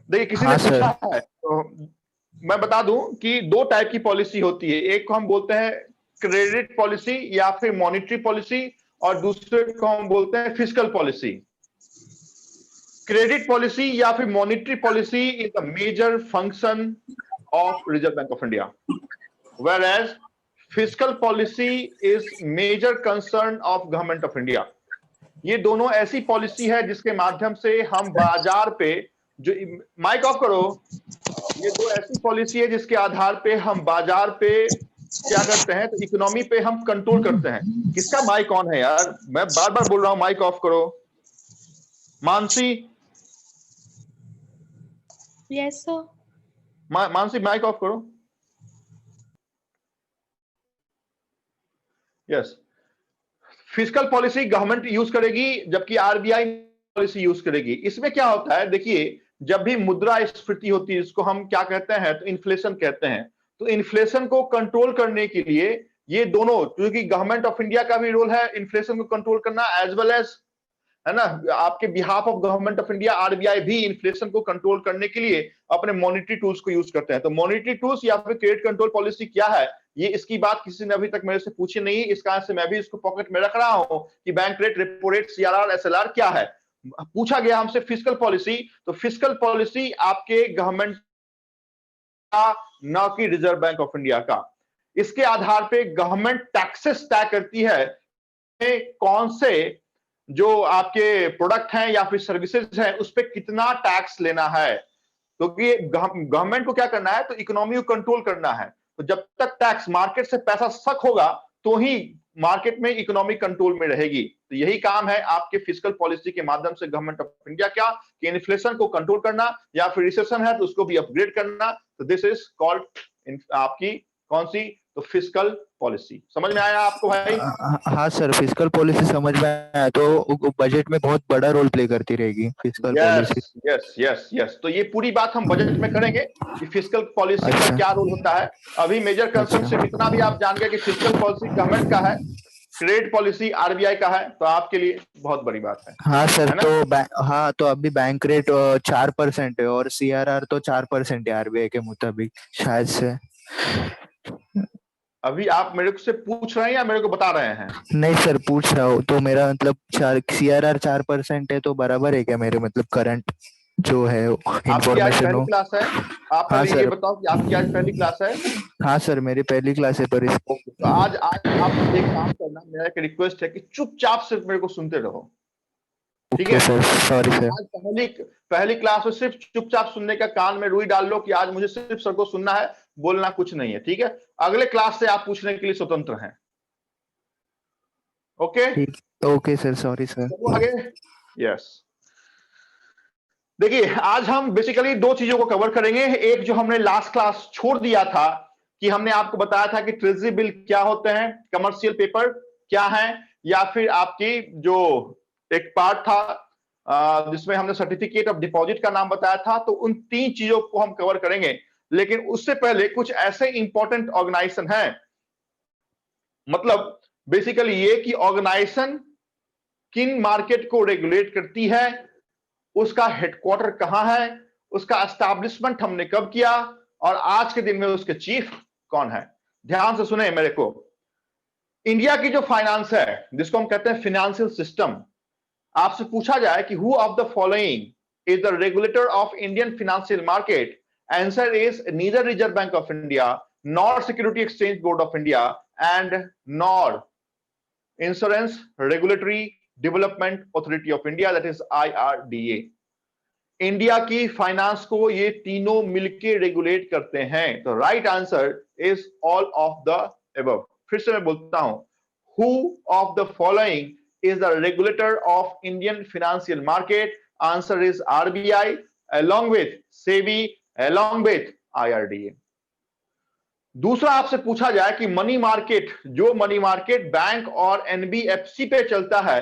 देखिए किसी ने हाँ पूछा सर। है तो मैं बता दूं कि दो टाइप की पॉलिसी होती है। एक को हम बोलते हैं क्रेडिट पॉलिसी या फिर मॉनेटरी पॉलिसी, और दूसरे को हम बोलते हैं फिस्कल पॉलिसी। क्रेडिट पॉलिसी या फिर monetary policy is the major function of Reserve Bank of India, whereas fiscal policy is major concern of Government of India. ये दोनों ऐसी पॉलिसी है जिसके माध्यम से हम बाजार पे जो, माइक ऑफ करो, ये दो ऐसी पॉलिसी है जिसके आधार पे हम बाजार पे क्या करते हैं, तो इकोनॉमी पे हम कंट्रोल करते हैं। किसका माइक ऑन है यार, मैं बार बार बोल रहा हूं माइक ऑफ करो। Mansi, yes sir. Mansi mike off करो। Yes, fiscal policy government use करेगी जबकि आरबीआई पॉलिसी यूज करेगी। इसमें क्या होता है, देखिए जब भी मुद्रास्फीति होती है, इसको हम क्या कहते हैं, तो इन्फ्लेशन कहते हैं। तो इन्फ्लेशन को कंट्रोल करने के लिए ये दोनों, क्योंकि गवर्नमेंट ऑफ इंडिया का भी रोल है इन्फ्लेशन को कंट्रोल करना, एज वेल एज, है ना, आपके behalf of government of India RBI भी इन्फ्लेशन को कंट्रोल करने के लिए अपने मॉनेटरी टूल्स को यूज करते हैं। तो मॉनेटरी टूल्स या फिर क्रेडिट कंट्रोल पॉलिसी क्या है, ये इसकी बात किसी ने अभी तक मेरे से पूछी नहीं। इस कारण से मैं भी इसको पॉकेट में रख रहा हूं कि bank rate, repo rate, CRR, SLR क्या है। पूछा गया हमसे फिस्कल पॉलिसी, तो फिस्कल पॉलिसी आपके गवर्नमेंट का, न कि रिजर्व बैंक ऑफ इंडिया का। इसके आधार पे गवर्नमेंट टैक्सेस तय करती है कौन से जो आपके प्रोडक्ट हैं या फिर सर्विसेज हैं उस पर कितना टैक्स लेना है। क्योंकि गवर्नमेंट को क्या करना है, तो इकोनॉमी को कंट्रोल करना है। तो जब तक टैक्स, मार्केट से पैसा सक होगा तो ही मार्केट में इकोनॉमिक कंट्रोल में रहेगी। तो यही काम है आपके फिस्कल पॉलिसी के माध्यम से गवर्नमेंट ऑफ इंडिया क्या, कि इन्फ्लेशन को कंट्रोल करना, या फिर रिसेशन है तो उसको भी अपग्रेड करना। तो दिस इज कॉल्ड आपकी कौन सी, तो फिस्कल पॉलिसी। समझ में आया आपको भाई? हाँ सर, फिस्कल पॉलिसी समझ में आया, तो बजट में बहुत बड़ा रोल प्ले करती रहेगी fiscal yes policy. Yes yes yes, तो ये पूरी बात हम बजट में करेंगे कि फिस्कल पॉलिसी का अच्छा। क्या रोल होता है। अभी मेजर कंसर्न अच्छा। सिर्फ इतना भी आप जान गए कि फिस्कल पॉलिसी गवर्नमेंट का है, क्रेडिट पॉलिसी आरबीआई का है, तो आपके लिए बहुत बड़ी बात हाँ सर, है ना। तो हाँ, तो अभी बैंक रेट 4% है और सीआरआर तो 4% है आरबीआई के मुताबिक, शायद से। अभी आप मेरे से पूछ रहे हैं या मेरे को बता रहे हैं? नहीं सर, पूछ रहा हूँ, तो मेरा मतलब सीआरआर 4% है तो बराबर है क्या मेरे मतलब करंट जो है आपकी आज इंफॉर्मेशन पहली हो। क्लास है? आप हाँ पहले ये सर। बताओ कि आपकी आज पहली क्लास है? हाँ सर, मेरी पहली क्लास है पर ओके, तो आज आज आप एक काम करना, मेरा एक रिक्वेस्ट है कि चुपचाप सिर्फ मेरे को सुनते रहो, ठीक ओके है। Sir, sorry sir. आज पहली पहली क्लास में सिर्फ चुपचाप सुनने का, कान में रुई डाल लो कि आज मुझे सिर्फ सर को सुनना है, बोलना कुछ नहीं है, ठीक है। अगले क्लास से आप पूछने के लिए स्वतंत्र हैं। ओके, ठीक। Okay sir, sorry sir. चलो आगे। यस, देखिए आज हम बेसिकली दो चीजों को कवर करेंगे। एक जो हमने लास्ट क्लास छोड़ दिया था, कि हमने आपको बताया था कि ट्रेजरी बिल क्या होते हैं, कमर्शियल पेपर क्या है, या फिर आपकी जो एक पार्ट था जिसमें हमने सर्टिफिकेट ऑफ डिपॉजिट का नाम बताया था। तो उन तीन चीजों को हम कवर करेंगे, लेकिन उससे पहले कुछ ऐसे इंपॉर्टेंट ऑर्गेनाइजेशन हैं, मतलब बेसिकली ये कि ऑर्गेनाइजेशन किन मार्केट को रेगुलेट करती है, उसका हेडक्वार्टर कहां है, उसका एस्टैब्लिशमेंट हमने कब किया, और आज के दिन में उसके चीफ कौन है। ध्यान से सुने मेरे को। इंडिया की जो फाइनेंस है, जिसको हम कहते हैं फाइनेंशियल सिस्टम, आपसे पूछा जाए कि who of the following is the regulator of Indian financial market, answer is neither reserve Bank of India, nor security exchange board of India, and nor insurance regulatory development authority of India, that is IRDA। India की finance को ये तीनों मिलके regulate करते हैं। तो right answer is all of the above. फिर से मैं बोलता हूं, who of the following is the regulator of Indian financial market? Answer is RBI along with SEBI along with IRDA। दूसरा आपसे पूछा जाए कि मनी मार्केट, जो मनी मार्केट बैंक और एनबीएफसी पे चलता है,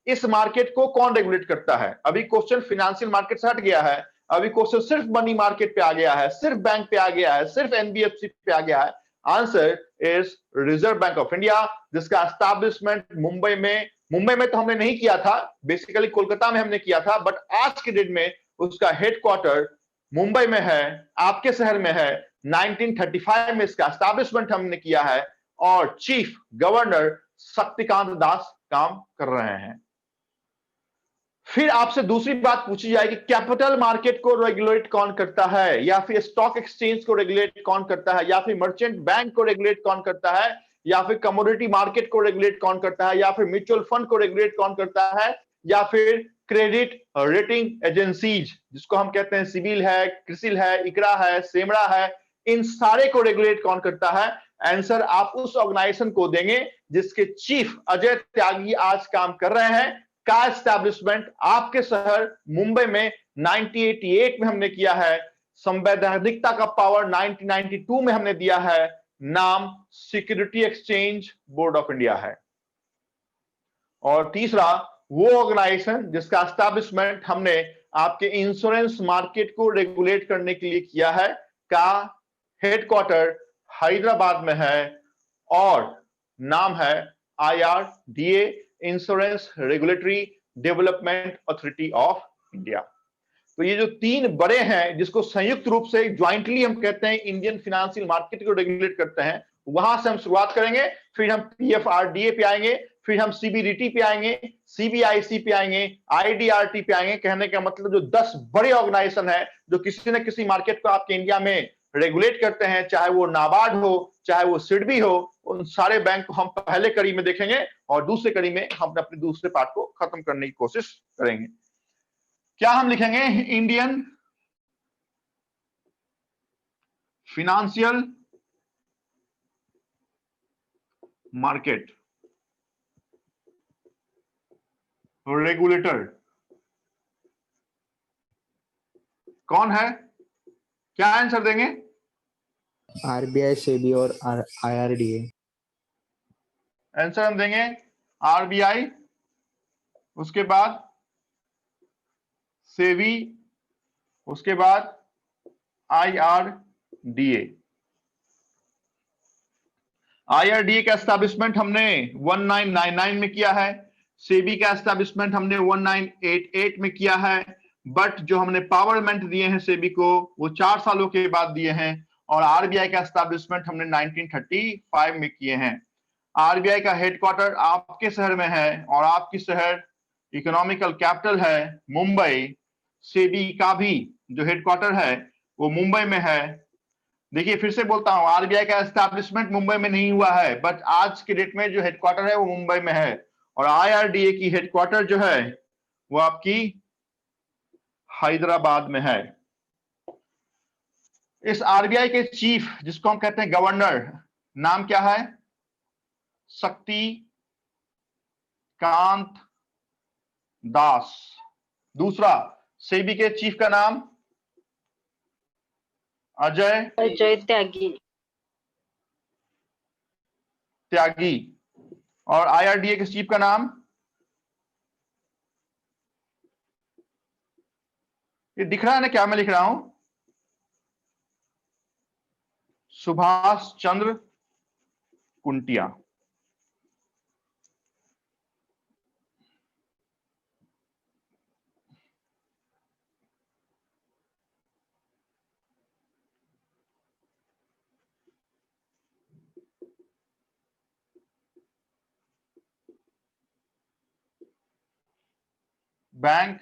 इस मार्केट को कौन रेगुलेट करता है। अभी क्वेश्चन फाइनेंशियल मार्केट से हट गया है, अभी क्वेश्चन सिर्फ मनी मार्केट पे आ गया है, सिर्फ बैंक पे आ गया है, सिर्फ एनबीएफसी पे आ गया है। Answer is reserve Bank of India, जिसका एस्टैब्लिशमेंट मुंबई में तो हमने नहीं किया था, बेसिकली कोलकाता में हमने किया था, बट आज के डेट में उसका हेडक्वार्टर मुंबई में है, आपके शहर में है। 1935 में इसका एस्टैब्लिशमेंट हमने किया है और चीफ गवर्नर शक्तिकांत दास काम कर रहे हैं। फिर आपसे दूसरी बात पूछी जाएगी, कैपिटल मार्केट को रेगुलेट कौन करता है, या फिर स्टॉक एक्सचेंज को रेगुलेट कौन करता है, या फिर मर्चेंट बैंक को रेगुलेट कौन करता है, या फिर कमोडिटी मार्केट को रेगुलेट कौन करता है, या फिर म्यूचुअल फंड को रेगुलेट कौन करता है, या फिर क्रेडिट रेटिंग एजेंसीज जिसको हम कहते हैं सिबिल है, क्रिसिल है, इकरा है, सेमरा है, इन सारे को रेगुलेट कौन करता है? आंसर आप उस ऑर्गेनाइजेशन को देंगे जिसके चीफ अजय त्यागी आज काम कर रहे हैं। का एस्टैब्लिशमेंट आपके शहर मुंबई में 1988 में हमने किया है। संवैधानिकता का पावर 1992 में हमने दिया है। नाम security exchange board of India है। और तीसरा वो ऑर्गेनाइजेशन जिसका एस्टैब्लिशमेंट हमने आपके इंश्योरेंस मार्केट को रेगुलेट करने के लिए किया है, का हेडक्वार्टर हैदराबाद में है और नाम है IRDA, insurance regulatory development authority of India. तो ये जो तीन बड़े हैं जिसको संयुक्त रूप से ज्वाइंटली हम कहते हैं इंडियन फाइनेंशियल मार्केट को रेगुलेट करते हैं, वहां से हम शुरुआत करेंगे। फिर हम PFRDA पे आएंगे, फिर हम CBDT पे आएंगे, CBIC पे आएंगे, IDRT पे आएंगे। कहने का मतलब जो 10 बड़े ऑर्गेनाइजेशन है जो किसी न किसी मार्केट को आपके इंडिया में रेगुलेट करते हैं, चाहे वो नाबार्ड हो, चाहे वो सिडबी हो, उन सारे बैंक को हम पहले कड़ी में देखेंगे और दूसरे कड़ी में हम अपने दूसरे पार्ट को खत्म करने की कोशिश करेंगे। क्या हम लिखेंगे? इंडियन फिनेंशियल मार्केट रेगुलेटर कौन है? क्या आंसर देंगे? RBI, सेबी और IRDA। आंसर हम देंगे RBI, उसके बाद सेबी, उसके बाद IRDA। IRDA का एस्टैब्लिशमेंट हमने 1999 में किया है, सेबी का एस्टैब्लिशमेंट हमने 1988 में किया है, बट जो हमने पावरमेंट दिए हैं सेबी को वो 4 सालों के बाद दिए हैं, और RBI का एस्टैब्लिशमेंट हमने 1935 में किए हैं। RBI का हेडक्वार्टर आपके शहर में है और आपकी शहर इकोनॉमिकल कैपिटल है मुंबई। सेबी का भी जो हेडक्वार्टर है वो मुंबई में है। देखिए फिर से बोलता हूं, RBI का एस्टैब्लिशमेंट मुंबई में नहीं हुआ है, बट आज के डेट में जो हेडक्वार्टर है वो मुंबई में है, और IRDA की हेडक्वार्टर जो है वो आपकी हैदराबाद में है। इस RBI के चीफ जिसको हम कहते हैं गवर्नर, नाम क्या है? शक्तिकांत दास। दूसरा, सेबी के चीफ का नाम अजय त्यागी। और IRDA के चीफ का नाम, ये दिख रहा है ना क्या मैं लिख रहा हूं? सुभाष चंद्र कुंटिया। बैंक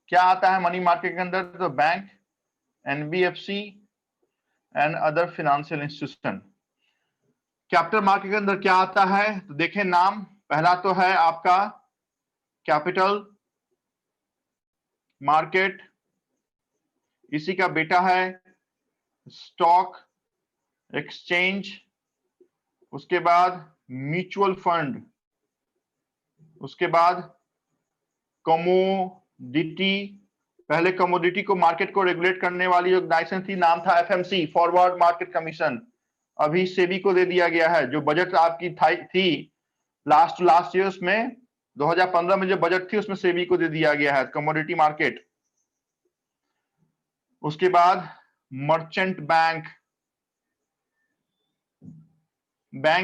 क्या आता है मनी मार्केट के अंदर? तो bank, NBFC and other financial institution. Capital market के अंदर क्या आता है? तो देखें नाम, पहला तो है आपका कैपिटल मार्केट, इसी का बेटा है स्टॉक एक्सचेंज, उसके बाद म्यूचुअल फंड, उसके बाद कमोडिटी। पहले कमोडिटी को मार्केट को रेगुलेट करने वाली ऑर्गेनाइजेशन थी, नाम था FMC, फॉरवर्ड मार्केट कमीशन। अभी सेबी को दे दिया गया है। जो बजट आपकी थी लास्ट ईयर्स में, 2015 में जो बजट थी उसमें सेबी को दे दिया गया है कमोडिटी मार्केट। उसके बाद मर्चेंट बैंक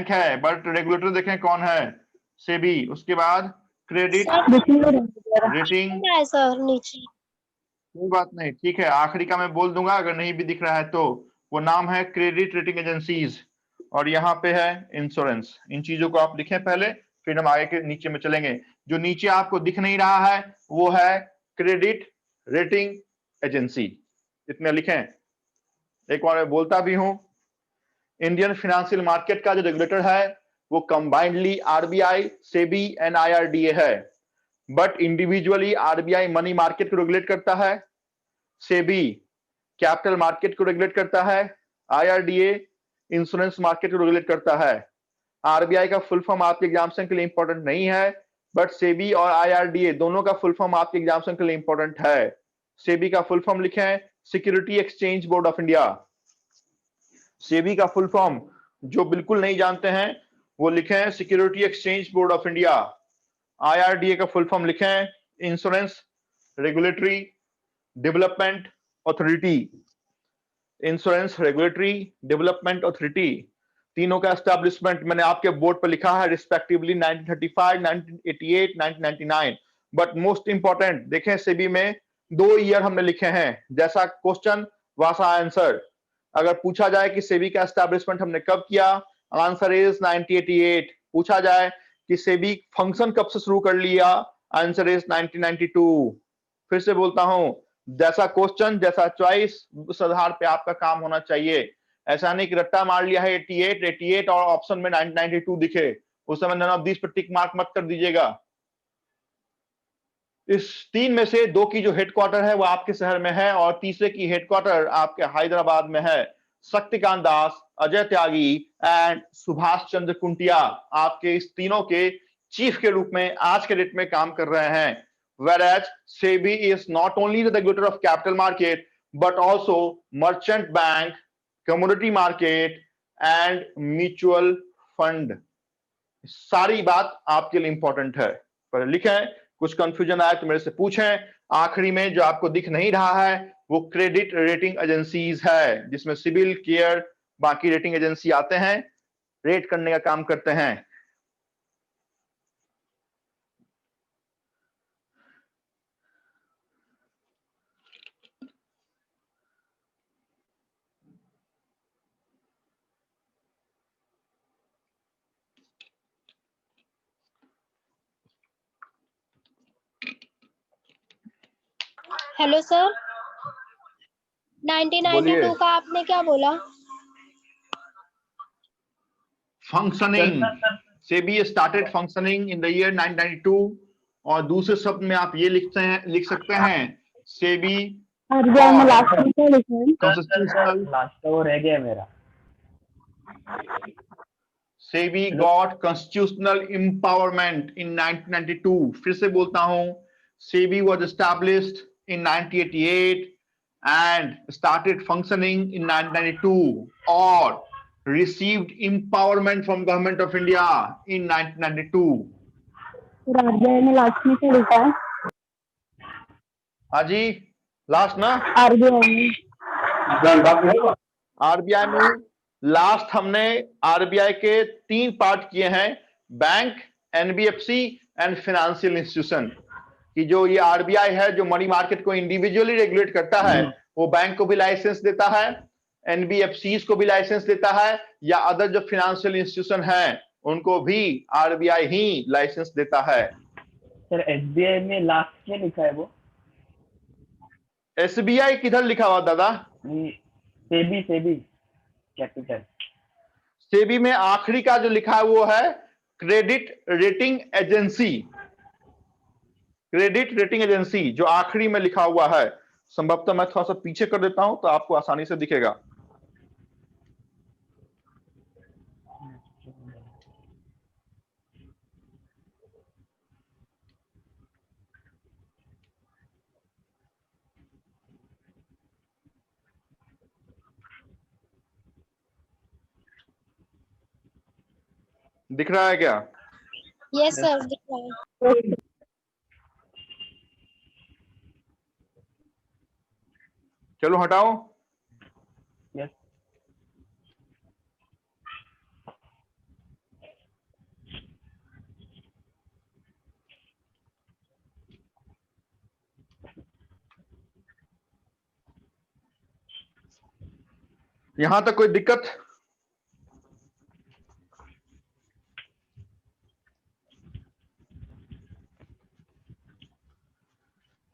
है, बट रेगुलेटर देखें कौन है? सेबी। उसके बाद क्रेडिट रेटिंग कोई बात नहीं, ठीक है, आखिरी का मैं बोल दूंगा अगर नहीं भी दिख रहा है तो। वो नाम है क्रेडिट रेटिंग एजेंसीज, और यहाँ पे है इंश्योरेंस। इन चीजों को आप लिखें पहले, फिर हम आगे के नीचे में चलेंगे। जो नीचे आपको दिख नहीं रहा है वो है क्रेडिट रेटिंग एजेंसी, इतने लिखें। एक बार मैं बोलता भी हूं, इंडियन फाइनेंशियल मार्केट का जो रेगुलेटर है वो combinedly RBI, SEBI and IRDA है। But individually RBI money market को रेगुलेट करता है, सेबी कैपिटल मार्केट को रेगुलेट करता है, आईआरडीए इंश्योरेंस मार्केट को रेगुलेट करता है। आरबीआई का फुल फॉर्म आपके एग्जामिनेशन के लिए इंपॉर्टेंट नहीं है, बट सेबी और आईआरडीए दोनों का फुल फॉर्म आपके एग्जामिनेशन के लिए इंपॉर्टेंट है। सेबी का फुल फॉर्म लिखें, security exchange board of India. SEBI का फुल फॉर्म जो बिल्कुल नहीं जानते हैं वो लिखें, security exchange board of India. IRDA का फुल फॉर्म लिखें, insurance regulatory development authority. Insurance regulatory development authority, तीनों का एस्टैब्लिशमेंट मैंने आपके बोर्ड पर लिखा है रिस्पेक्टिवली 1935, 1988, 1999। बट मोस्ट इंपॉर्टेंट देखें, सेबी में 2 ईयर हमने लिखे हैं, जैसा क्वेश्चन वैसा आंसर। अगर पूछा जाए कि सेबी का एस्टैब्लिशमेंट हमने कब किया, आंसर इज 1988। पूछा जाए कि सेबी फंक्शन कब से शुरू कर लिया, आंसर इज 1992। फिर से बोलता हूं, जैसा क्वेश्चन जैसा चॉइस उस आधार पे आपका काम होना चाहिए। ऐसा नहीं कि रट्टा मार लिया है 88 और ऑप्शन में 1992 दिखे, उस समय नन ऑफ दिस पर टिक मार्क मत कर दीजिएगा। इस 3 में से 2 की जो हेडक्वार्टर है वो आपके शहर में है, और तीसरे की हेडक्वार्टर आपके हैदराबाद में है। शक्तिकांत दास, अजय त्यागी एंड सुभाष चंद्र कुंटिया आपके इस तीनों के चीफ के रूप में आज के डेट में काम कर रहे हैं। Whereas SEBI is not only the regulator of capital market but also merchant bank, commodity market and mutual fund। सारी बात आपके लिए इंपॉर्टेंट है, पर लिखें, कुछ कंफ्यूजन आए तो मेरे से पूछें। आखिरी में जो आपको दिख नहीं रहा है वो क्रेडिट रेटिंग एजेंसीज है, जिसमें सिविल, केयर, बाकी रेटिंग एजेंसी आते हैं, रेट करने का काम करते हैं। हेलो सर, बोलिए। 1992 का आपने क्या बोला? Functioning, SEBI started functioning in the year 1992। और दूसरे शब्द में आप ये लिख सकते हैं, सेबी कॉन्स्टिट्यूशनल, लास्ट वो रह गया मेरा। सेबी गॉट कॉन्स्टिट्यूशनल एम्पावरमेंट इन 1992। फिर से बोलता हूं, SEBI was established in 1988 and started functioning in 1992 और received empowerment from government of India in 1992। RBI में लास्ट में क्या लिखा है? हाँ जी, लास्ट ना, आरबीआई में लास्ट हमने आरबीआई के 3 पार्ट किए हैं, bank, NBFC and financial institution. कि जो ये आरबीआई है जो मनी मार्केट को इंडिविजुअली रेगुलेट करता है, वो बैंक को भी लाइसेंस देता है, एनबीएफसी को भी लाइसेंस देता है, या अदर जो फाइनेंशियल इंस्टीट्यूशन है उनको भी आरबीआई ही लाइसेंस देता है। सर एसबीआई में लास्ट में लिखा है वो? एसबीआई किधर लिखा हुआ दादा? सेबी कैपिटल। सेबी में आखिरी का जो लिखा है वो है credit rating agency. Credit rating agency जो आखिरी में लिखा हुआ है, संभवतः मैं थोड़ा सा पीछे कर देता हूं तो आपको आसानी से दिखेगा। दिख रहा है क्या? यस सर, दिख रहा है। चलो हटाओ। यस। यहां तक कोई दिक्कत?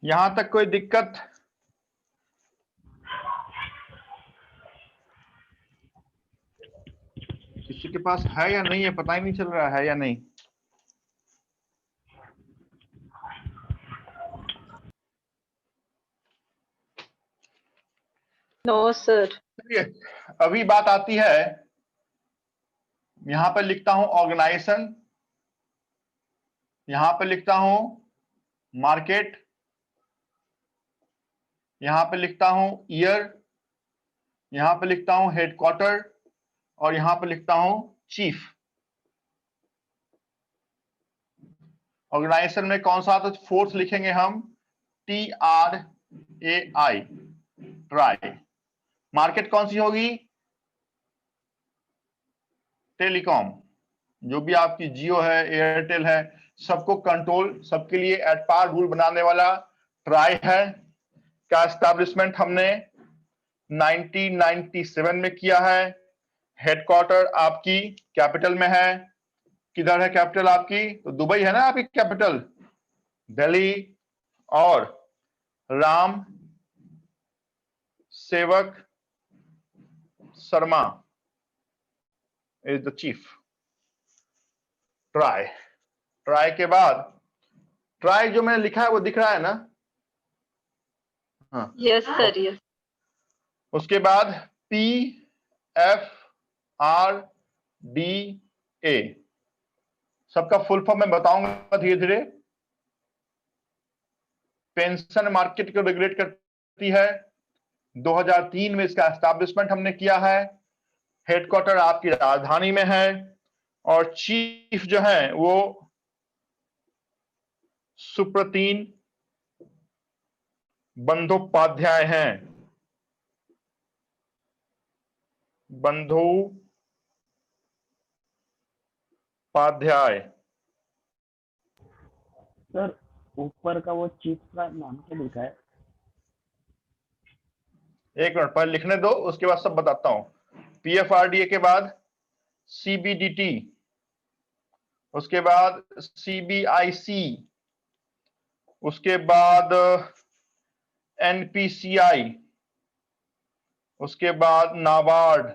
यहां तक कोई दिक्कत? किसी के पास है या नहीं है, पता ही नहीं चल रहा है या नहीं। No sir. चलिए, अभी बात आती है, यहां पर लिखता हूं ऑर्गेनाइजेशन, यहां पर लिखता हूं मार्केट, यहां पर लिखता हूं ईयर, यहां पर लिखता हूं हेडक्वार्टर और यहां पर लिखता हूं चीफ। ऑर्गेनाइजेशन में कौन सा, तो फोर्थ लिखेंगे हम TRAI, ट्राई। मार्केट कौन सी होगी? टेलीकॉम, जो भी आपकी जियो है, एयरटेल है, सबको कंट्रोल, सबके लिए एट पार रूल बनाने वाला ट्राई है। का एस्टैब्लिशमेंट हमने 1997 में किया है। हेडक्वार्टर आपकी कैपिटल में है। किधर है कैपिटल आपकी? तो दुबई है ना आपकी कैपिटल, दिल्ली। और राम सेवक Sharma is the chief. Try, try के बाद, ट्राई जो मैंने लिखा है वो दिख रहा है ना? हाँ, यस सर, यस। उसके बाद PFRDA, सबका फुल फॉर्म मैं बताऊंगा धीरे धीरे। पेंशन मार्केट को रेगुलेट करती है। 2003 में इसका एस्टैब्लिशमेंट हमने किया है। हेडक्वार्टर आपकी राजधानी में है और चीफ जो है वो सुप्रतीन बंदोपाध्याय हैं। बंदोपाध्याय। सर ऊपर का वो चीफ का नाम क्या लिखा है? एक मिनट पहले लिखने दो, उसके बाद सब बताता हूं। PFRDA के बाद CBDT, उसके बाद CBIC, उसके बाद NPCI, उसके बाद नाबार्ड,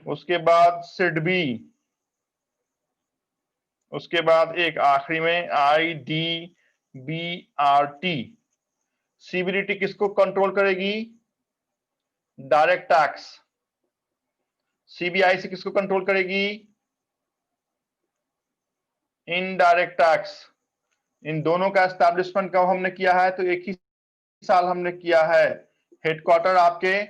उसके बाद सिडबी, उसके बाद एक आखिरी में IDBRT। CBDT किसको कंट्रोल करेगी? Direct tax. CBIC किसको कंट्रोल करेगी? Indirect tax. इन दोनों का एस्टैब्लिशमेंट कब हमने किया है? तो एक ही साल हमने किया है। हेडक्वार्टर आपके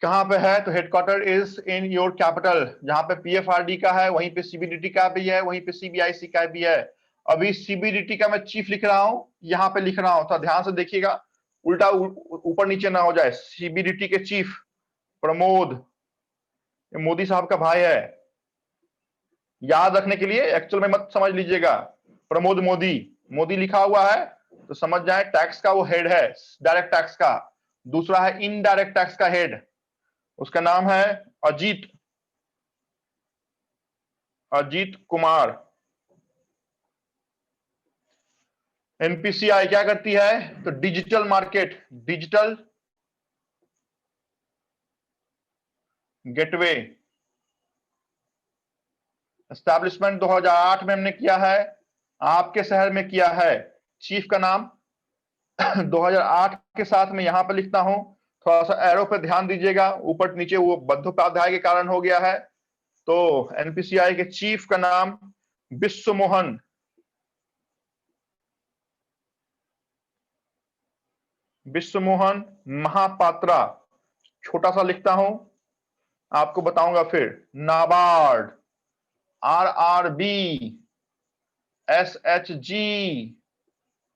कहां पे है? तो headquarter is in your capital. जहां पे PFRD का है वहीं पे CBDT का भी है, वहीं पे CBIC का भी है। अभी CBDT का मैं चीफ लिख रहा हूं, यहां पे लिख रहा हूं, तो ध्यान से देखिएगा, उल्टा ऊपर नीचे ना हो जाए। CBDT के चीफ प्रमोद, ये मोदी साहब का भाई है, याद रखने के लिए एक्चुअल में मत समझ लीजिएगा। प्रमोद मोदी, मोदी लिखा हुआ है तो समझ जाए टैक्स का वो हेड है, डायरेक्ट टैक्स का। दूसरा है इनडायरेक्ट टैक्स का हेड, उसका नाम है अजीत, अजीत कुमार। NPCI क्या करती है? तो digital market, digital gateway. Establishment 2008 में हमने किया है, आपके शहर में किया है। चीफ का नाम 2008 के साथ में यहां पर लिखता हूं, थोड़ा सा एरो पे ध्यान दीजिएगा, ऊपर नीचे वो बंदोपाध्याय के कारण हो गया है। तो NPCI के चीफ का नाम विश्व मोहन, विश्व मोहन महापात्रा। छोटा सा लिखता हूं, आपको बताऊंगा फिर। NABARD, RRB, SHG,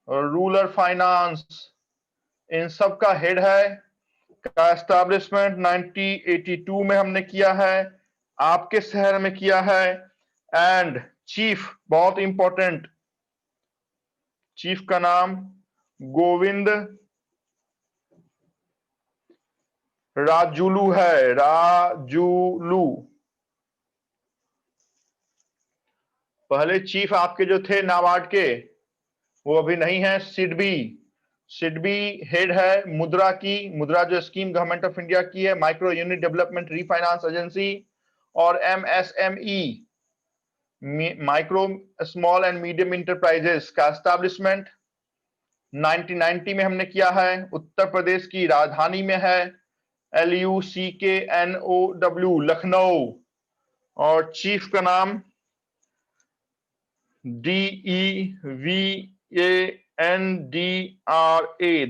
rural finance, इन सब का हेड है। का एस्टैब्लिशमेंट 1982 में हमने किया है, आपके शहर में किया है। एंड चीफ बहुत इंपॉर्टेंट, चीफ का नाम गोविंद राजुलू है, राजुलू। पहले चीफ आपके जो थे नाबार्ड के वो अभी नहीं है। सिडबी, सिडबी हेड है मुद्रा की, मुद्रा जो स्कीम गवर्नमेंट ऑफ इंडिया की है, micro unit development refinance agency. और MSME, micro small and medium enterprises का एस्टैब्लिशमेंट 1990 में हमने किया है। उत्तर प्रदेश की राजधानी में है, LUCKNOW, लखनऊ। और चीफ का नाम DEVANDRA,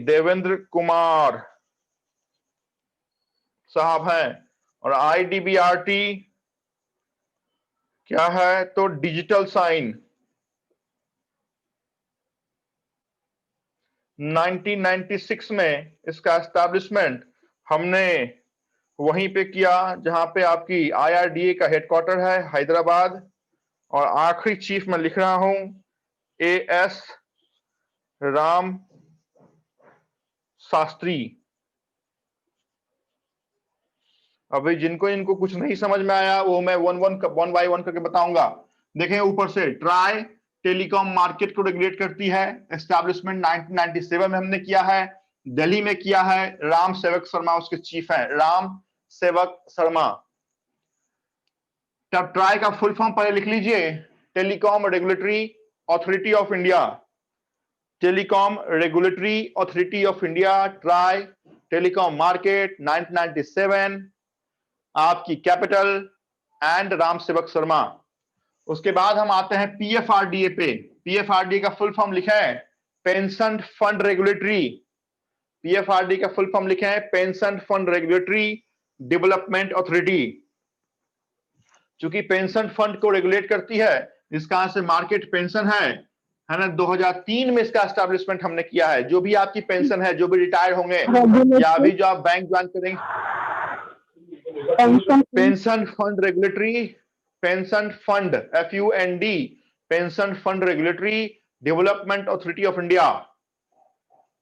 देवेंद्र कुमार साहब हैं। और IDBRT क्या है तो डिजिटल साइन। 1996 में इसका एस्टैब्लिशमेंट हमने वहीं पे किया जहां पे आपकी IRDA का हेडक्वार्टर है, हैदराबाद। और आखिरी चीफ में लिख रहा हूं AS राम शास्त्री। अभी जिनको कुछ नहीं समझ में आया वो मैं वन बाय वन करके बताऊंगा। देखें ऊपर से, ट्राई टेलीकॉम मार्केट को रेगुलेट करती है, एस्टैब्लिशमेंट 1997 में हमने किया है, दिल्ली में किया है। राम सेवक शर्मा उसके चीफ हैं, राम सेवक शर्मा। तब ट्राई का फुल फॉर्म पहले लिख लीजिए, telecom regulatory authority of India. Telecom regulatory authority of India, try telecom market 1997, आपकी कैपिटल एंड राम सेवक शर्मा। उसके बाद हम आते हैं PFRDA पे। PFRDA का फुल फॉर्म लिखा है पेंशन फंड रेगुलेटरी। PFRDA का फुल फॉर्म लिखा है pension fund regulatory development authority. चूंकि पेंशन फंड को रेगुलेट करती है, जिसका से मार्केट पेंशन है ना, 2003 में इसका एस्टैब्लिशमेंट हमने किया है। जो भी आपकी पेंशन है, जो भी रिटायर होंगे या अभी जो आप बैंक ज्वाइन करेंगे, pension fund regulatory, pension fund FUND, pension fund regulatory development authority of India.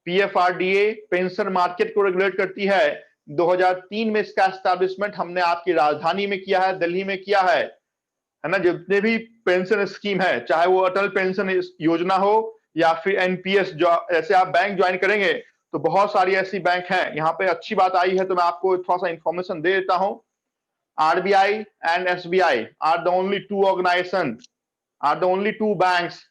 PFRDA pension market को रेगुलेट करती है। 2003 में इसका एस्टैब्लिशमेंट हमने आपकी राजधानी में किया है, दिल्ली में किया है ना। जितने भी पेंशन स्कीम है, चाहे वो अटल पेंशन योजना हो या फिर NPS, जो ऐसे आप बैंक ज्वाइन करेंगे तो बहुत सारी ऐसी बैंक हैं। यहाँ पे अच्छी बात आई है तो मैं आपको थोड़ा सा इंफॉर्मेशन दे देता हूं। RBI and SBI are the only two organisation, are the only two banks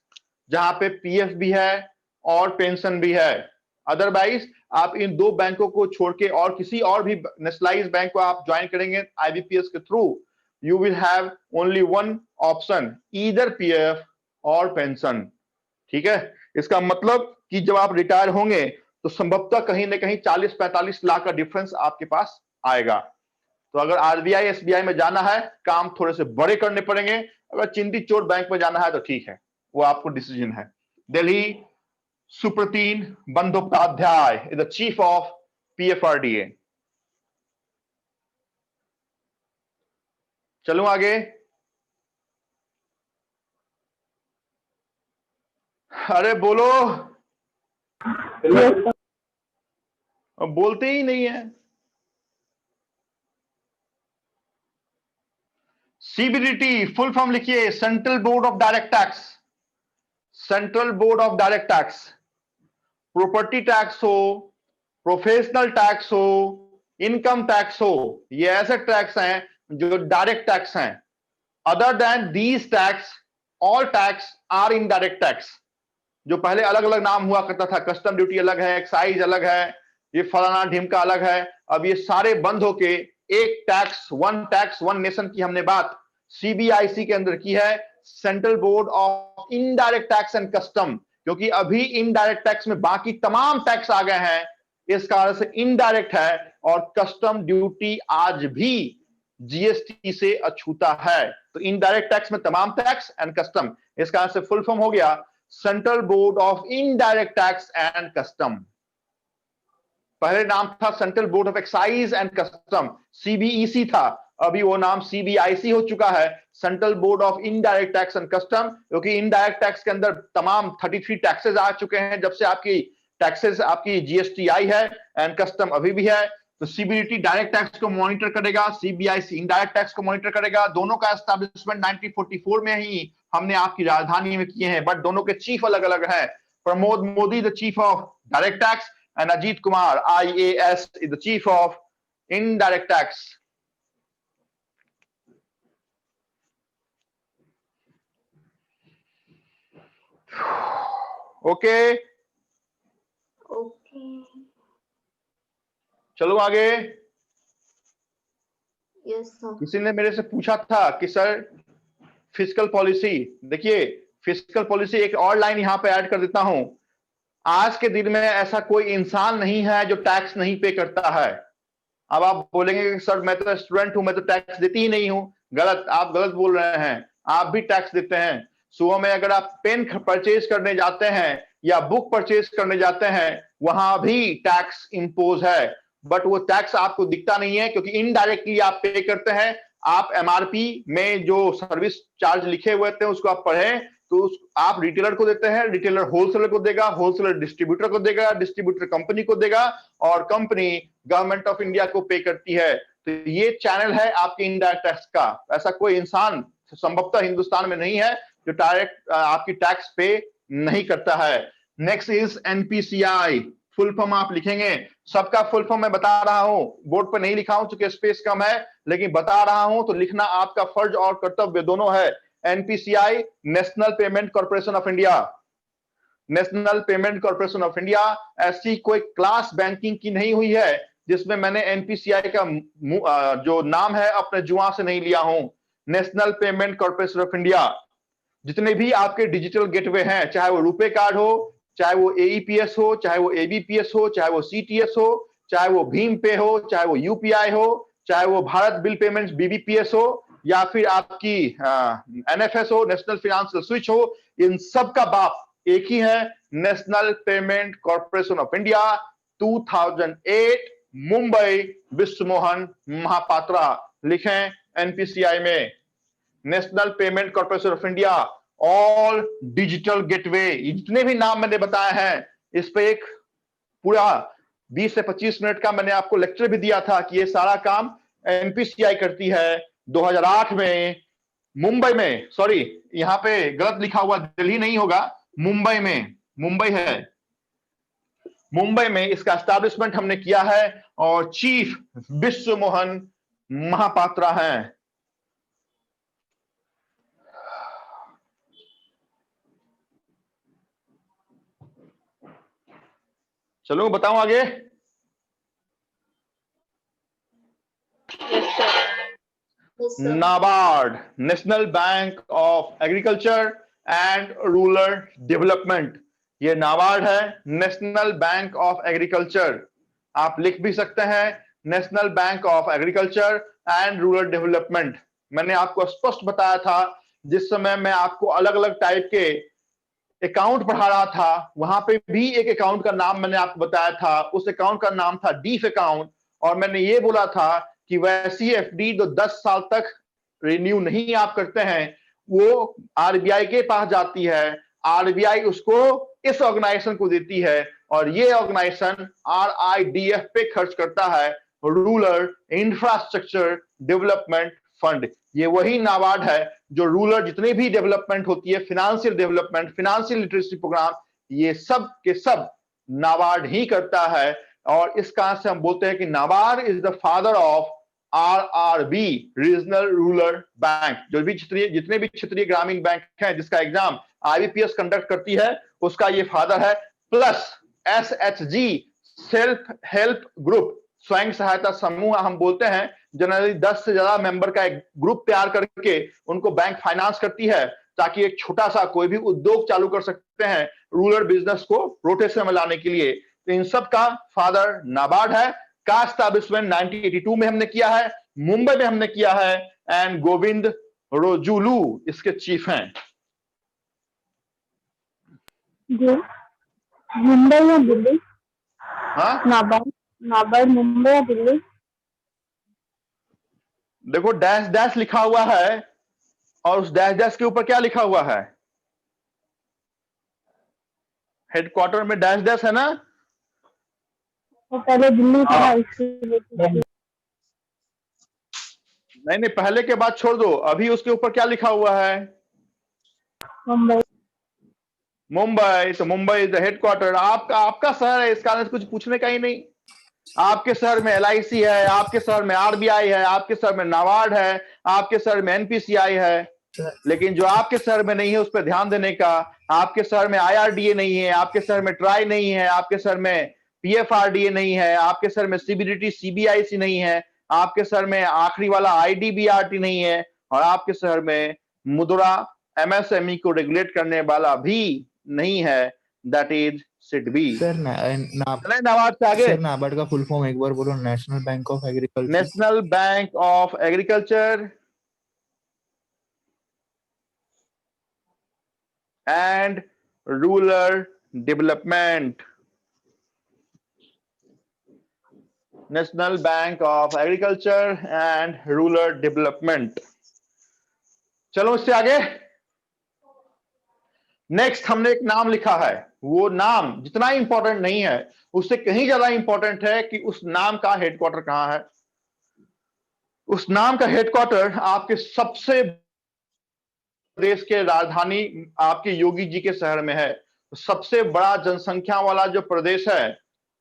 जहां पे PF भी है और पेंशन भी है। अदरवाइज आप इन दो बैंकों को छोड़ के और किसी और भी नेशनलाइज बैंक को आप ज्वाइन करेंगे IBPS के through, you will have only one option, either PF और पेंशन। ठीक है, इसका मतलब कि जब आप रिटायर होंगे तो संभवतः कहीं ना कहीं 40-45 लाख का डिफरेंस आपके पास आएगा। तो अगर RBI SBI में जाना है, काम थोड़े से बड़े करने पड़ेंगे। अगर चिंती चोट बैंक में जाना है तो ठीक है, वो आपको डिसीजन है। Delhi Supratim Bandyopadhyay is the chief of PFRDA। चलूं आगे। अरे बोलो, अब बोलते ही नहीं है। CBDT फुल फॉर्म लिखिए, Central Board of Direct Tax. Central Board of Direct Tax, property tax हो, प्रोफेशनल टैक्स हो, इनकम टैक्स हो, ये ऐसे टैक्स हैं जो डायरेक्ट टैक्स हैं। Other than these tax, all tax are indirect tax. जो पहले अलग अलग नाम हुआ करता था, कस्टम ड्यूटी अलग है, एक्साइज अलग है, ये फलाना ढिमका अलग है, अब ये सारे बंद होके एक टैक्स वन नेशन की हमने बात CBIC के अंदर की है, central Board of indirect tax and custom. क्योंकि अभी इनडायरेक्ट टैक्स में बाकी तमाम टैक्स आ गए हैं, इस कारण से इनडायरेक्ट है और कस्टम ड्यूटी आज भी GST से अछूता है। तो इनडायरेक्ट टैक्स में तमाम टैक्स एंड कस्टम, इस कारण से फुल फॉर्म हो गया central Board of indirect tax and custom. पहले नाम था central Board of excise and custom, CBEC था, अभी वो नाम CBIC हो चुका है, central Board of indirect tax and custom. क्योंकि इनडायरेक्ट टैक्स के अंदर तमाम 33 टैक्सेस आ चुके हैं जब से आपकी टैक्सेस, आपकी GST आई है, एंड कस्टम अभी भी है। तो सीबीडीटी डायरेक्ट टैक्स को मॉनिटर करेगा, सीबीआईसी इनडायरेक्ट टैक्स को मॉनिटर करेगा। दोनों का एस्टैब्लिशमेंट 1944 में ही हमने आपकी राजधानी में किए हैं, बट दोनों के चीफ अलग अलग है। Pramod Modi the chief of Direct tax and Ajit Kumar IAS is the chief of indirect tax. Okay okay, चलो आगे। Yes sir. किसी ने मेरे से पूछा था कि सर फिस्कल पॉलिसी, देखिए फिस्कल पॉलिसी एक और लाइन यहां पे ऐड कर देता हूं। आज के दिन में ऐसा कोई इंसान नहीं है जो टैक्स नहीं पे करता है। अब आप बोलेंगे कि सर मैं तो स्टूडेंट हूं, मैं तो टैक्स देती ही नहीं हूं। गलत, आप गलत बोल रहे हैं, आप भी टैक्स देते हैं। सुबह में अगर आप पेन परचेज करने जाते हैं या बुक परचेज करने जाते हैं, वहां भी टैक्स इंपोज है, बट वो टैक्स आपको दिखता नहीं है क्योंकि इनडायरेक्टली आप पे करते हैं। आप MRP में जो सर्विस चार्ज लिखे हुए थे उसको आप पढ़ें तो आप रिटेलर को देते हैं, रिटेलर होलसेलर को देगा, होलसेलर डिस्ट्रीब्यूटर को देगा, डिस्ट्रीब्यूटर कंपनी को देगा और कंपनी गवर्नमेंट ऑफ इंडिया को पे करती है। तो ये चैनल है आपके इनडायरेक्ट टैक्स का। ऐसा कोई इंसान संभवतः हिंदुस्तान में नहीं है जो डायरेक्ट आपकी टैक्स पे नहीं करता है। Next is NPCI, full form आप लिखेंगे। सबका फुल फॉर्म मैं बता रहा हूं, बोर्ड पर नहीं लिखा हूं क्योंकि स्पेस कम है, लेकिन बता रहा हूं तो लिखना आपका फर्ज और कर्तव्य दोनों है। NPCI national Payment Corporation of India. National Payment Corporation of India ऐसी कोई क्लास बैंकिंग की नहीं हुई है जिसमें मैंने NPCI का जो नाम है अपने जुआ से नहीं लिया हूं। National Payment Corporation of India, जितने भी आपके डिजिटल गेटवे हैं, चाहे वो रुपे कार्ड हो, चाहे वो AEPS हो, चाहे वो ABPS हो, चाहे वो CTS हो, चाहे वो भीम पे हो, चाहे वो UPI हो, चाहे वो भारत बिल पेमेंट्स BBPS हो, या फिर आपकी NFS हो, नेशनल फाइनेंशियल स्विच हो, इन सब का बाप एक ही है, National Payment Corporation of India. 2008 Mumbai, Vishwamohan Mahapatra. लिखें NPCI में National Payment Corporation of India. All digital gateway, जितने भी नाम मैंने बताए हैं, इस पे एक पूरा 20 से 25 मिनट का मैंने आपको लेक्चर भी दिया था कि ये सारा काम NPCI करती है। 2008 में मुंबई में, सॉरी यहां पे गलत लिखा हुआ, दिल्ली नहीं होगा, मुंबई में, मुंबई है, मुंबई में इसका एस्टैब्लिशमेंट हमने किया है और चीफ विश्वमोहन महापात्रा हैं। चलो बताऊं आगे। Yes sir. NABARD, national bank of agriculture and rural development. ये नाबार्ड है, नेशनल बैंक ऑफ एग्रीकल्चर। आप लिख भी सकते हैं national bank of agriculture and rural development. मैंने आपको स्पष्ट बताया था जिस समय मैं आपको अलग अलग टाइप के अकाउंट पढ़ा रहा था, वहां पे भी एक अकाउंट का नाम मैंने आपको बताया था। उस अकाउंट का नाम था डीफ अकाउंट, और मैंने ये बोला था कि वैसी FD जो 10 साल तक रिन्यू नहीं आप करते हैं, वो RBI के पास जाती है, RBI उसको इस ऑर्गेनाइजेशन को देती है और ये ऑर्गेनाइजेशन RIDF पे खर्च करता है, रूरल इंफ्रास्ट्रक्चर डेवलपमेंट फंड। ये वही नाबार्ड है जो रूरल जितने भी डेवलपमेंट होती है, financial development, financial literacy program, ये सब के सब नाबार्ड ही करता है। और इस कारण से हम बोलते हैं कि NABARD is the father of RRB, regional rural bank. जो भी जितने भी क्षेत्रीय ग्रामीण बैंक हैं जिसका एग्जाम IBPS कंडक्ट करती है, उसका ये फादर है। Plus SHG, self help group, स्वयं सहायता समूह हम बोलते हैं। जनरली 10 से ज्यादा मेंबर का एक ग्रुप तैयार करके उनको बैंक फाइनेंस करती है ताकि एक छोटा सा कोई भी उद्योग चालू कर सकते हैं रूरल बिजनेस को रोटेशन में लाने के लिए। तो इन सब का फादर नाबार्ड है। का एस्टैब्लिशमेंट 1982 में हमने किया है, मुंबई में हमने किया है, एंड गोविंद रोजुलू इसके चीफ हैं। जी, मुंबई या दिल्ली? हाँ, नाबार्ड, नाबार्ड मुंबई या दिल्ली? देखो डैश डैश लिखा हुआ है और उस डैश डैश के ऊपर क्या लिखा हुआ है? हेडक्वार्टर में डैश डैश है ना? वो पहले दिल्ली था इसलिए नहीं, पहले के बाद छोड़ दो, अभी उसके ऊपर क्या लिखा हुआ है? मुंबई। मुंबई। तो मुंबई इज द हेडक्वार्टर। आपका आपका शहर है, इस कारण से कुछ पूछने का ही नहीं। आपके शहर में LIC है, आपके शहर में RBI है, आपके शहर में नाबार्ड है, आपके शहर में NPCI है, लेकिन जो आपके शहर में नहीं है उस पर ध्यान देने का। आपके शहर में IRDA नहीं है, आपके शहर में ट्राई नहीं है, आपके शहर में PFRDA नहीं है, आपके शहर में CBDT CBIC नहीं है, आपके शहर में आखिरी वाला IDBRT नहीं है, और आपके शहर में मुद्रा MSME को रेगुलेट करने वाला भी नहीं है, दैट इज SIDBI। सर चलें नाबार्ड से आगे। सर नाबार्ड का फुल फॉर्म एक बार बोलो। National bank of agriculture. National bank of agriculture and rural development. National bank of agriculture and rural development. चलो इससे आगे। नेक्स्ट हमने एक नाम लिखा है, वो नाम जितना इंपॉर्टेंट नहीं है उससे कहीं ज्यादा इंपॉर्टेंट है कि उस नाम का हेडक्वार्टर कहां है। उस नाम का हेडक्वार्टर आपके सबसे देश के राजधानी आपके योगी जी के शहर में है। सबसे बड़ा जनसंख्या वाला जो प्रदेश है,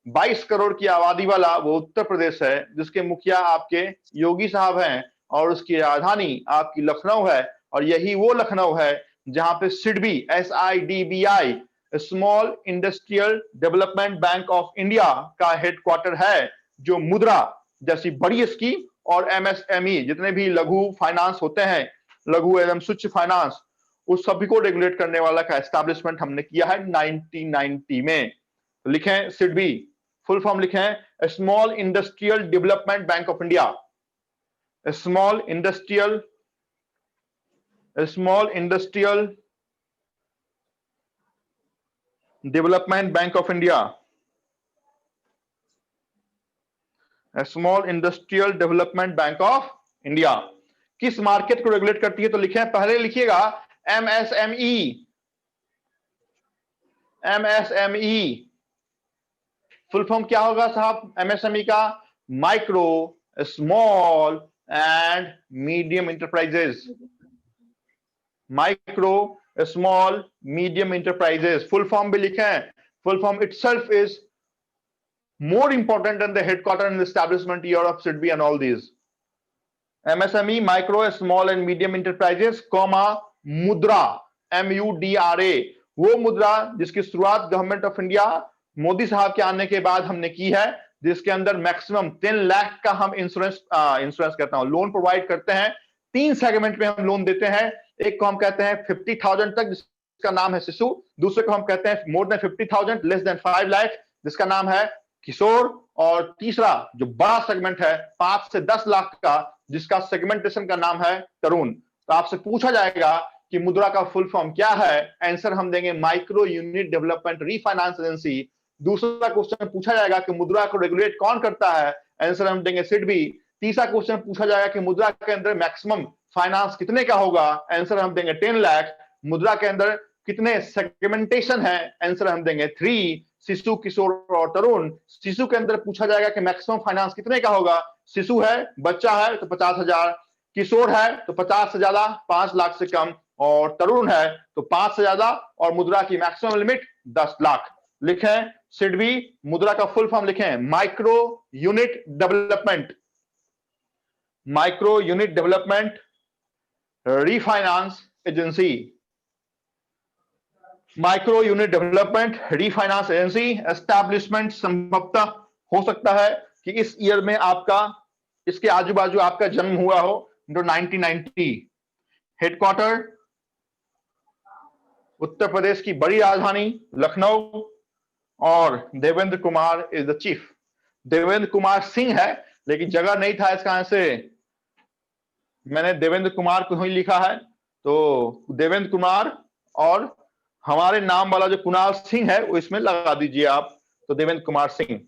22 करोड़ की आबादी वाला, वो उत्तर प्रदेश है, जिसके मुखिया आपके योगी साहब हैं, और उसकी राजधानी आपकी लखनऊ है। और यही वो लखनऊ है जहां पे SIDBI SIDBI small industrial development bank of India का हेडक्वार्टर है, जो मुद्रा जैसी बड़ी स्कीम और MSME जितने भी लघु फाइनेंस होते हैं, लघु एवं सूक्ष्म फाइनेंस, उस सभी को रेगुलेट करने वाला का एस्टैब्लिशमेंट हमने किया है 1990 में। लिखें SIDBI, फुल फॉर्म लिखें small industrial development bank of India. Small industrial development bank of India. Small industrial development bank of India किस मार्केट को रेगुलेट करती है? तो लिखें, पहले लिखिएगा MSME। फुल फॉर्म क्या होगा साहब MSME का? Micro small and medium enterprises. Micro small medium enterprises full form भी लिखें। Full form itself is more important than the headquarter and the establishment year of SIDBI and all these. MSME, micro, small and medium enterprises, मुद्रा MUDRA, वो मुद्रा जिसकी शुरुआत government of India Modi साहब के आने के बाद हमने की है, जिसके अंदर मैक्सिमम 10 लाख का हम इंश्योरेंस कहता हूं लोन प्रोवाइड करते हैं। 3 सेगमेंट में हम लोन देते हैं। एक को हम कहते हैं 50,000 तक, जिसका नाम है शिशु। दूसरे को हम कहते हैं more than 50,000, less than 5 lakh, जिसका नाम है किशोर। और तीसरा जो बड़ा सेगमेंट है 5 से 10 लाख का, जिसका सेगमेंटेशन का नाम है तरुण। तो आपसे पूछा जाएगा कि मुद्रा का फुल फॉर्म क्या है, आंसर हम देंगे micro unit development refinance agency. दूसरा क्वेश्चन पूछा जाएगा कि मुद्रा को रेगुलेट कौन करता है, आंसर हम देंगे SIDBI। तीसरा क्वेश्चन पूछा जाएगा कि मुद्रा के अंदर मैक्सिमम फाइनेंस कितने का होगा, आंसर हम देंगे 10 लाख। मुद्रा के अंदर कितने सेगमेंटेशन है, आंसर हम देंगे 3, शिशु, किशोर और तरुण। शिशु के अंदर पूछा जाएगा कि मैक्सिमम फाइनेंस कितने का होगा। शिशु है, बच्चा है तो 50,000, किशोर है तो 50 से ज्यादा 5 लाख से कम, और तरुण है तो 5 से ज्यादा, और मुद्रा की मैक्सिमम लिमिट 10 लाख। लिखें SIDBI, मुद्रा का फुल फॉर्म लिखें micro unit development, micro unit development refinance agency. Micro unit development refinance agency establishment संभवतः हो सकता है कि इस ईयर में आपका, इसके आजू बाजू आपका जन्म हुआ हो, जो 1990। हेडक्वार्टर उत्तर प्रदेश की बड़ी राजधानी लखनऊ, और Devendra Kumar is the chief. Devendra Kumar Singh है, लेकिन जगह नहीं था, इस कारण से मैंने देवेंद्र कुमार को ही लिखा है। तो देवेंद्र कुमार और हमारे नाम वाला जो कुणाल सिंह है वो इसमें लगा दीजिए आप, तो देवेंद्र कुमार सिंह।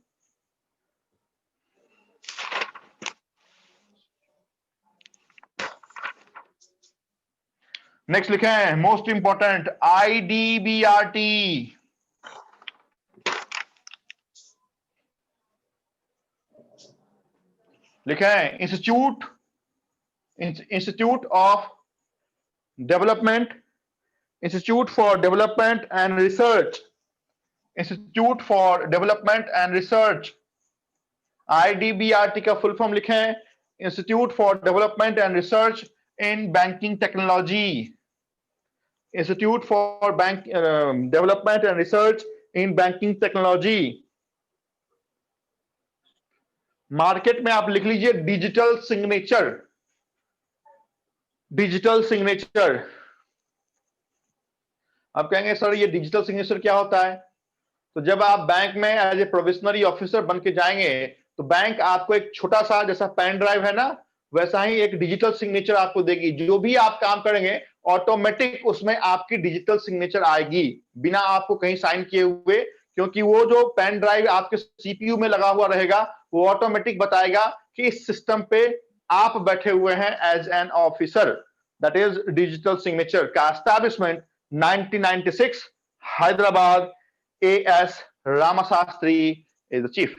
नेक्स्ट लिखें मोस्ट इंपॉर्टेंट IDBRT। लिखे हैं institute of development, institute for development and research, institute for development and research. IDBRT का फुल फॉर्म लिखें, institute for development and research in banking technology, institute for bank development and research in banking technology. Market में आप लिख लीजिए digital signature, digital signature. आप कहेंगे sir ये digital signature क्या होता है? तो जब आप बैंक में एज ए प्रोविजनरी ऑफिसर बन के जाएंगे तो बैंक आपको एक छोटा सा, जैसा पेन ड्राइव है ना, वैसा ही एक डिजिटल सिग्नेचर आपको देगी। जो भी आप काम करेंगे ऑटोमेटिक उसमें आपकी डिजिटल सिग्नेचर आएगी, बिना आपको कहीं साइन किए हुए, क्योंकि वो जो पेन ड्राइव आपके CPU में लगा हुआ रहेगा वो ऑटोमेटिक बताएगा कि इस सिस्टम पे आप बैठे हुए हैं as an officer. That is digital signature का establishment 1996, Hyderabad. AS Ramasastry is the chief.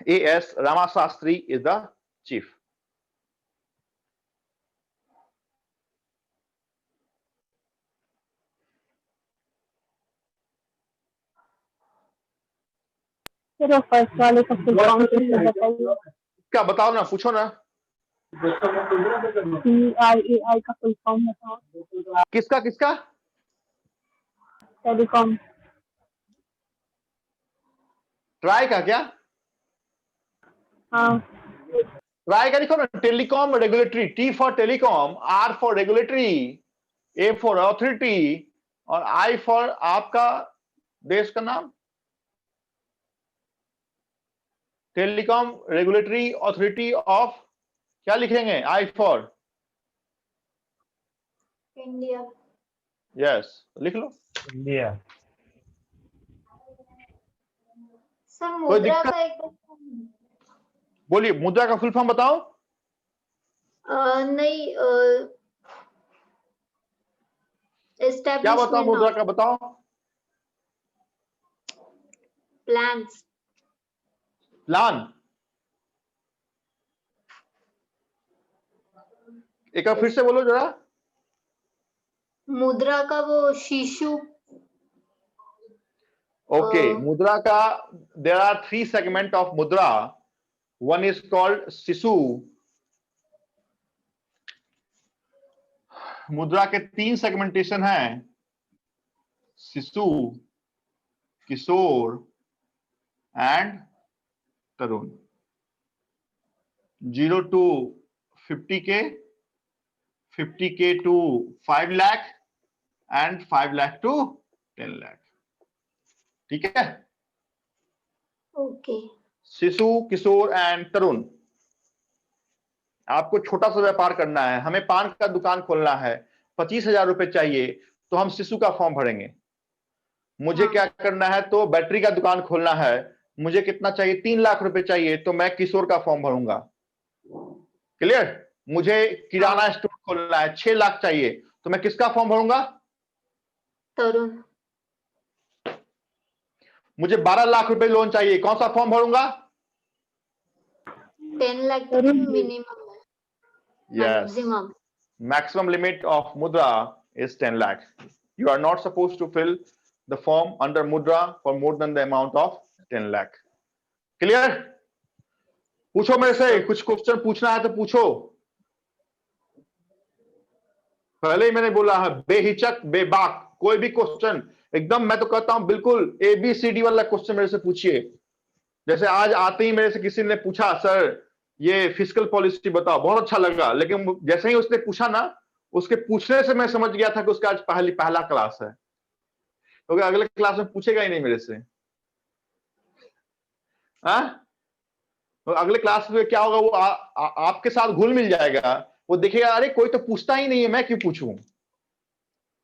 AS Ramasastry is the chief. चलो फर्स्ट वाले का फुल फॉर्म बताइए। क्या बताओ ना, पूछो ना। CRAI का फुल फॉर्म बताओ। किसका किसका? टेलीकॉम। ट्राई का क्या? हाँ ट्राई का लिखो ना, telecom regulatory, T for telecom, R for regulatory, A for authority और I फॉर आपका देश का नाम। टेलीकॉम रेगुलेटरी अथॉरिटी ऑफ, क्या लिखेंगे? I for India. यस, लिख लो। इंडिया। सर मुद्रा का एक बोलिए, मुद्रा का फुल फॉर्म बताओ। नहीं, क्या बताओ मुद्रा का, बताओ। प्लान्स। प्लान। एक बार फिर से बोलो जरा। मुद्रा का वो शिशु। ओके, मुद्रा का देयर आर 3 सेगमेंट ऑफ मुद्रा। वन इज कॉल्ड शिशु। मुद्रा के 3 सेगमेंटेशन हैं, शिशु, किशोर and Tarun. 0 to 50K, 50K to 5 lakh and 5 lakh to 10 lakh। ठीक है? ओके। शिशु, किशोर एंड तरुण। आपको छोटा सा व्यापार करना है, हमें पान का दुकान खोलना है, 25,000 रुपए चाहिए, तो हम शिशु का फॉर्म भरेंगे। मुझे क्या करना है, तो बैटरी का दुकान खोलना है, मुझे कितना चाहिए, 3 लाख रुपए चाहिए, तो मैं किशोर का फॉर्म भरूंगा। क्लियर? मुझे किराना स्टोर खोलना है, 6 लाख चाहिए, तो मैं किसका फॉर्म भरूंगा? तरुण। मुझे 12 लाख रुपए लोन चाहिए, कौन सा फॉर्म भरूंगा? 10 लाख मिनिमम है। Yes. Maximum limit of mudra is 10 lakh. You are not supposed to fill the form under mudra for more than the amount of 10 lakh. Clear? पूछो मेरे से, कुछ क्वेश्चन पूछना है तो पूछो। पहले ही मैंने बोला है, बेहिचक बेबाक कोई भी क्वेश्चन, एकदम मैं तो कहता हूं बिल्कुल ABCD वाला क्वेश्चन मेरे से पूछिए। जैसे आज आते ही मेरे से किसी ने पूछा, सर ये फिस्कल पॉलिसी बताओ, बहुत अच्छा लगा, लेकिन जैसे ही उसने पूछा ना, उसके पूछने से मैं समझ गया था कि उसका आज पहला क्लास है, क्योंकि अगले क्लास में पूछेगा ही नहीं मेरे से। तो अगले क्लास में क्या होगा, वो आपके साथ घुल मिल जाएगा, वो देखेगा अरे कोई तो पूछता ही नहीं है, मैं क्यों पूछूं।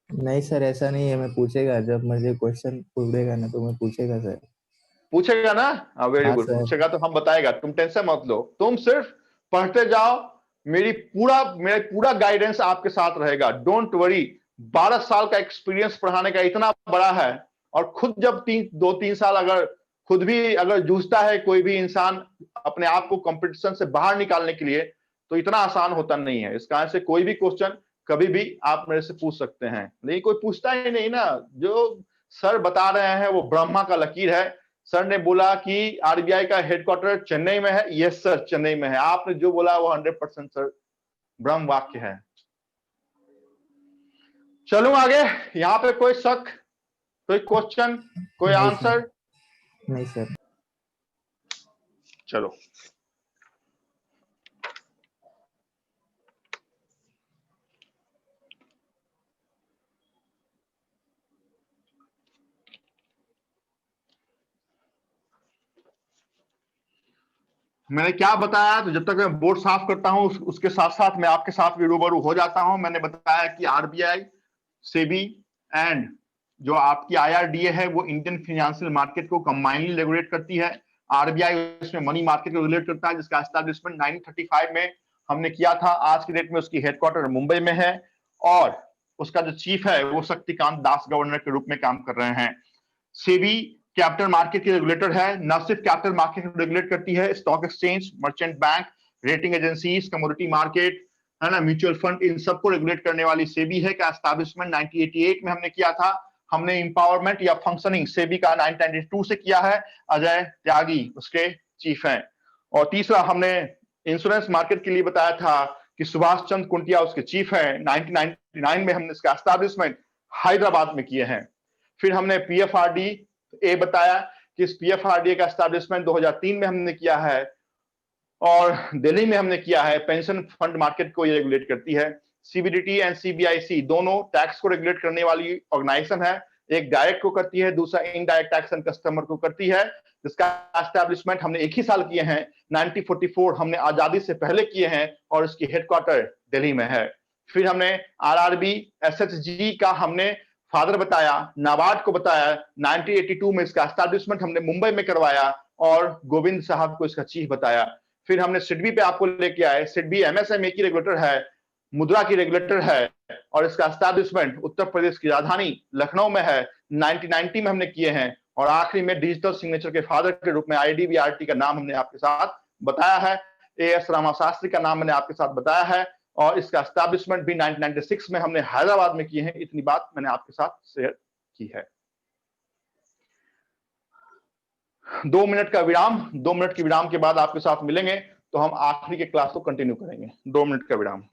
नहीं सर, ऐसा नहीं है, मैं पूछेगा, जब मुझे क्वेश्चन पूछेगा ना तो मैं पूछेगा सर। पूछेगा ना? वेरी हाँ गुड, सर। पूछेगा तो हम बताएगा, तुम टेंशन मत लो, तुम सिर्फ पढ़ते जाओ, मेरा पूरा गाइडेंस आपके साथ रहेगा, डोंट वरी। 12 साल का एक्सपीरियंस पढ़ाने का इतना बड़ा है, और खुद जब 2-3 साल अगर खुद भी अगर जूझता है कोई भी इंसान अपने आप को कंपटीशन से बाहर निकालने के लिए, तो इतना आसान होता नहीं है। इसका से कोई भी क्वेश्चन कभी भी आप मेरे से पूछ सकते हैं, लेकिन कोई पूछता ही नहीं ना। जो सर बता रहे हैं वो ब्रह्मा का लकीर है। सर ने बोला कि आरबीआई का हेडक्वार्टर चेन्नई में है। यस सर, चेन्नई में है। आपने जो बोला वो 100% सर ब्रह्म वाक्य है। चलूं आगे? यहाँ पे कोई शक, कोई क्वेश्चन, कोई नहीं आंसर? नहीं सर। चलो, मैंने क्या बताया, तो जब तक मैं बोर्ड साफ करता हूं उसके साथ साथ मैं आपके साथ भी रूबरू हो जाता हूं। मैंने बताया कि आरबीआई, सेबी एंड जो आपकी आईआरडीए है वो इंडियन फाइनेंशियल मार्केट को कंबाइनली रेगुलेट करती है। आरबीआई उसमें मनी मार्केट को रेगुलेट करता है, जिसका एस्टैब्लिशमेंट 1935 में हमने किया था। आज की डेट में उसकी हेडक्वार्टर मुंबई में है और उसका जो चीफ है वो शक्तिकांत दास गवर्नर के रूप में काम कर रहे हैं। सेबी कैपिटल मार्केट की रेगुलेटर है, न सिर्फ कैपिटल मार्केट को रेगुलेट करती है, stock exchange, merchant bank, rating agencies, commodity market, है ना, म्यूचुअल फंड, इन सबको रेगुलेट करने वाली सेबी है। का एस्टैब्लिशमेंट 1988 में हमने किया था। हमने इंपावरमेंट या फंक्शनिंग सेबी का 1992 से किया है। अजय त्यागी उसके चीफ हैं। और तीसरा हमने इंश्योरेंस मार्केट के लिए बताया था कि सुभाष चंद्र कुंटिया उसके चीफ हैं। 1999 में हमने इसका एस्टैब्लिशमेंट हैदराबाद में किए हैं। फिर हमने पीएफआरडी ए बताया कि इस पीएफआरडीए का एस्टैब्लिशमेंट 2003 में हमने किया है और दिल्ली में हमने किया है। पेंशन फंड मार्केट को ये रेगुलेट करती है। सीबीडीटी एंड सीबीआईसी दोनों टैक्स को रेगुलेट करने वाली ऑर्गेनाइजेशन है। एक डायरेक्ट को करती है, दूसरा इनडायरेक्ट टैक्स एंड कस्टमर को करती है, जिसका एस्टैब्लिशमेंट हमने एक ही साल किए हैं। 1944 हमने आजादी से पहले किए हैं और इसकी हेडक्वार्टर दिल्ली में है। फिर हमने आरआरबी, एसएचजी का हमने फादर बताया, नाबार्ड को बताया। 1982 में इसका एस्टैब्लिशमेंट हमने मुंबई में करवाया और गोविंद साहब को इसका चीफ बताया। फिर हमने सिडबी पे आपको लेके आए। सिडबी एमएसएमई की रेगुलेटर है, मुद्रा की रेगुलेटर है और इसका एस्टैब्लिशमेंट उत्तर प्रदेश की राजधानी लखनऊ में है। 1990 में हमने किए हैं। और आखिरी में डिजिटल सिग्नेचर के फादर के रूप में आईडीबीआरटी का नाम हमने आपके साथ बताया है। एएस रामाशास्त्री का नाम मैंने आपके साथ बताया है और इसका एस्टैब्लिशमेंट भी 1996 में हमने हैदराबाद में किए हैं। इतनी बात मैंने आपके साथ शेयर की है। 2 मिनट का विराम, 2 मिनट के विराम के बाद आपके साथ मिलेंगे, तो हम आखिरी के क्लास को कंटिन्यू करेंगे। 2 मिनट का विराम।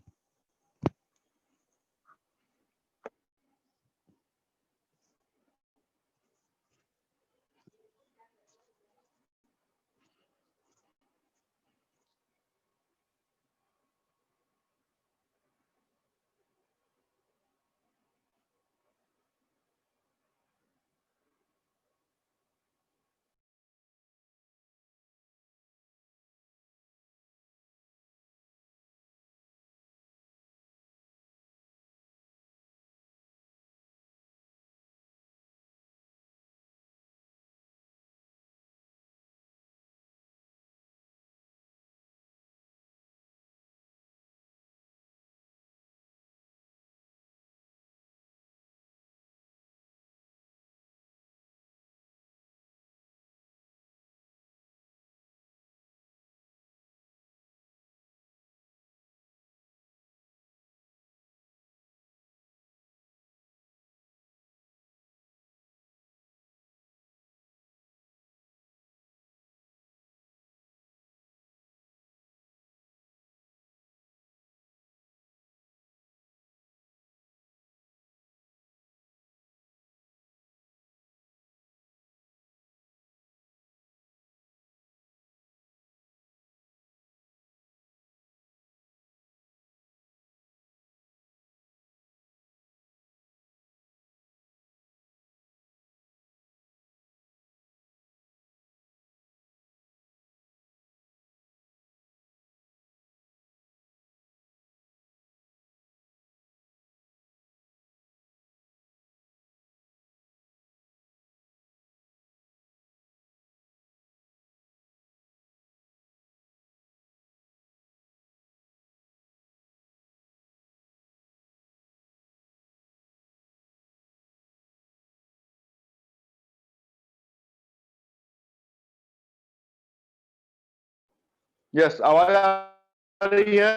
यस, आवाज आ रही है?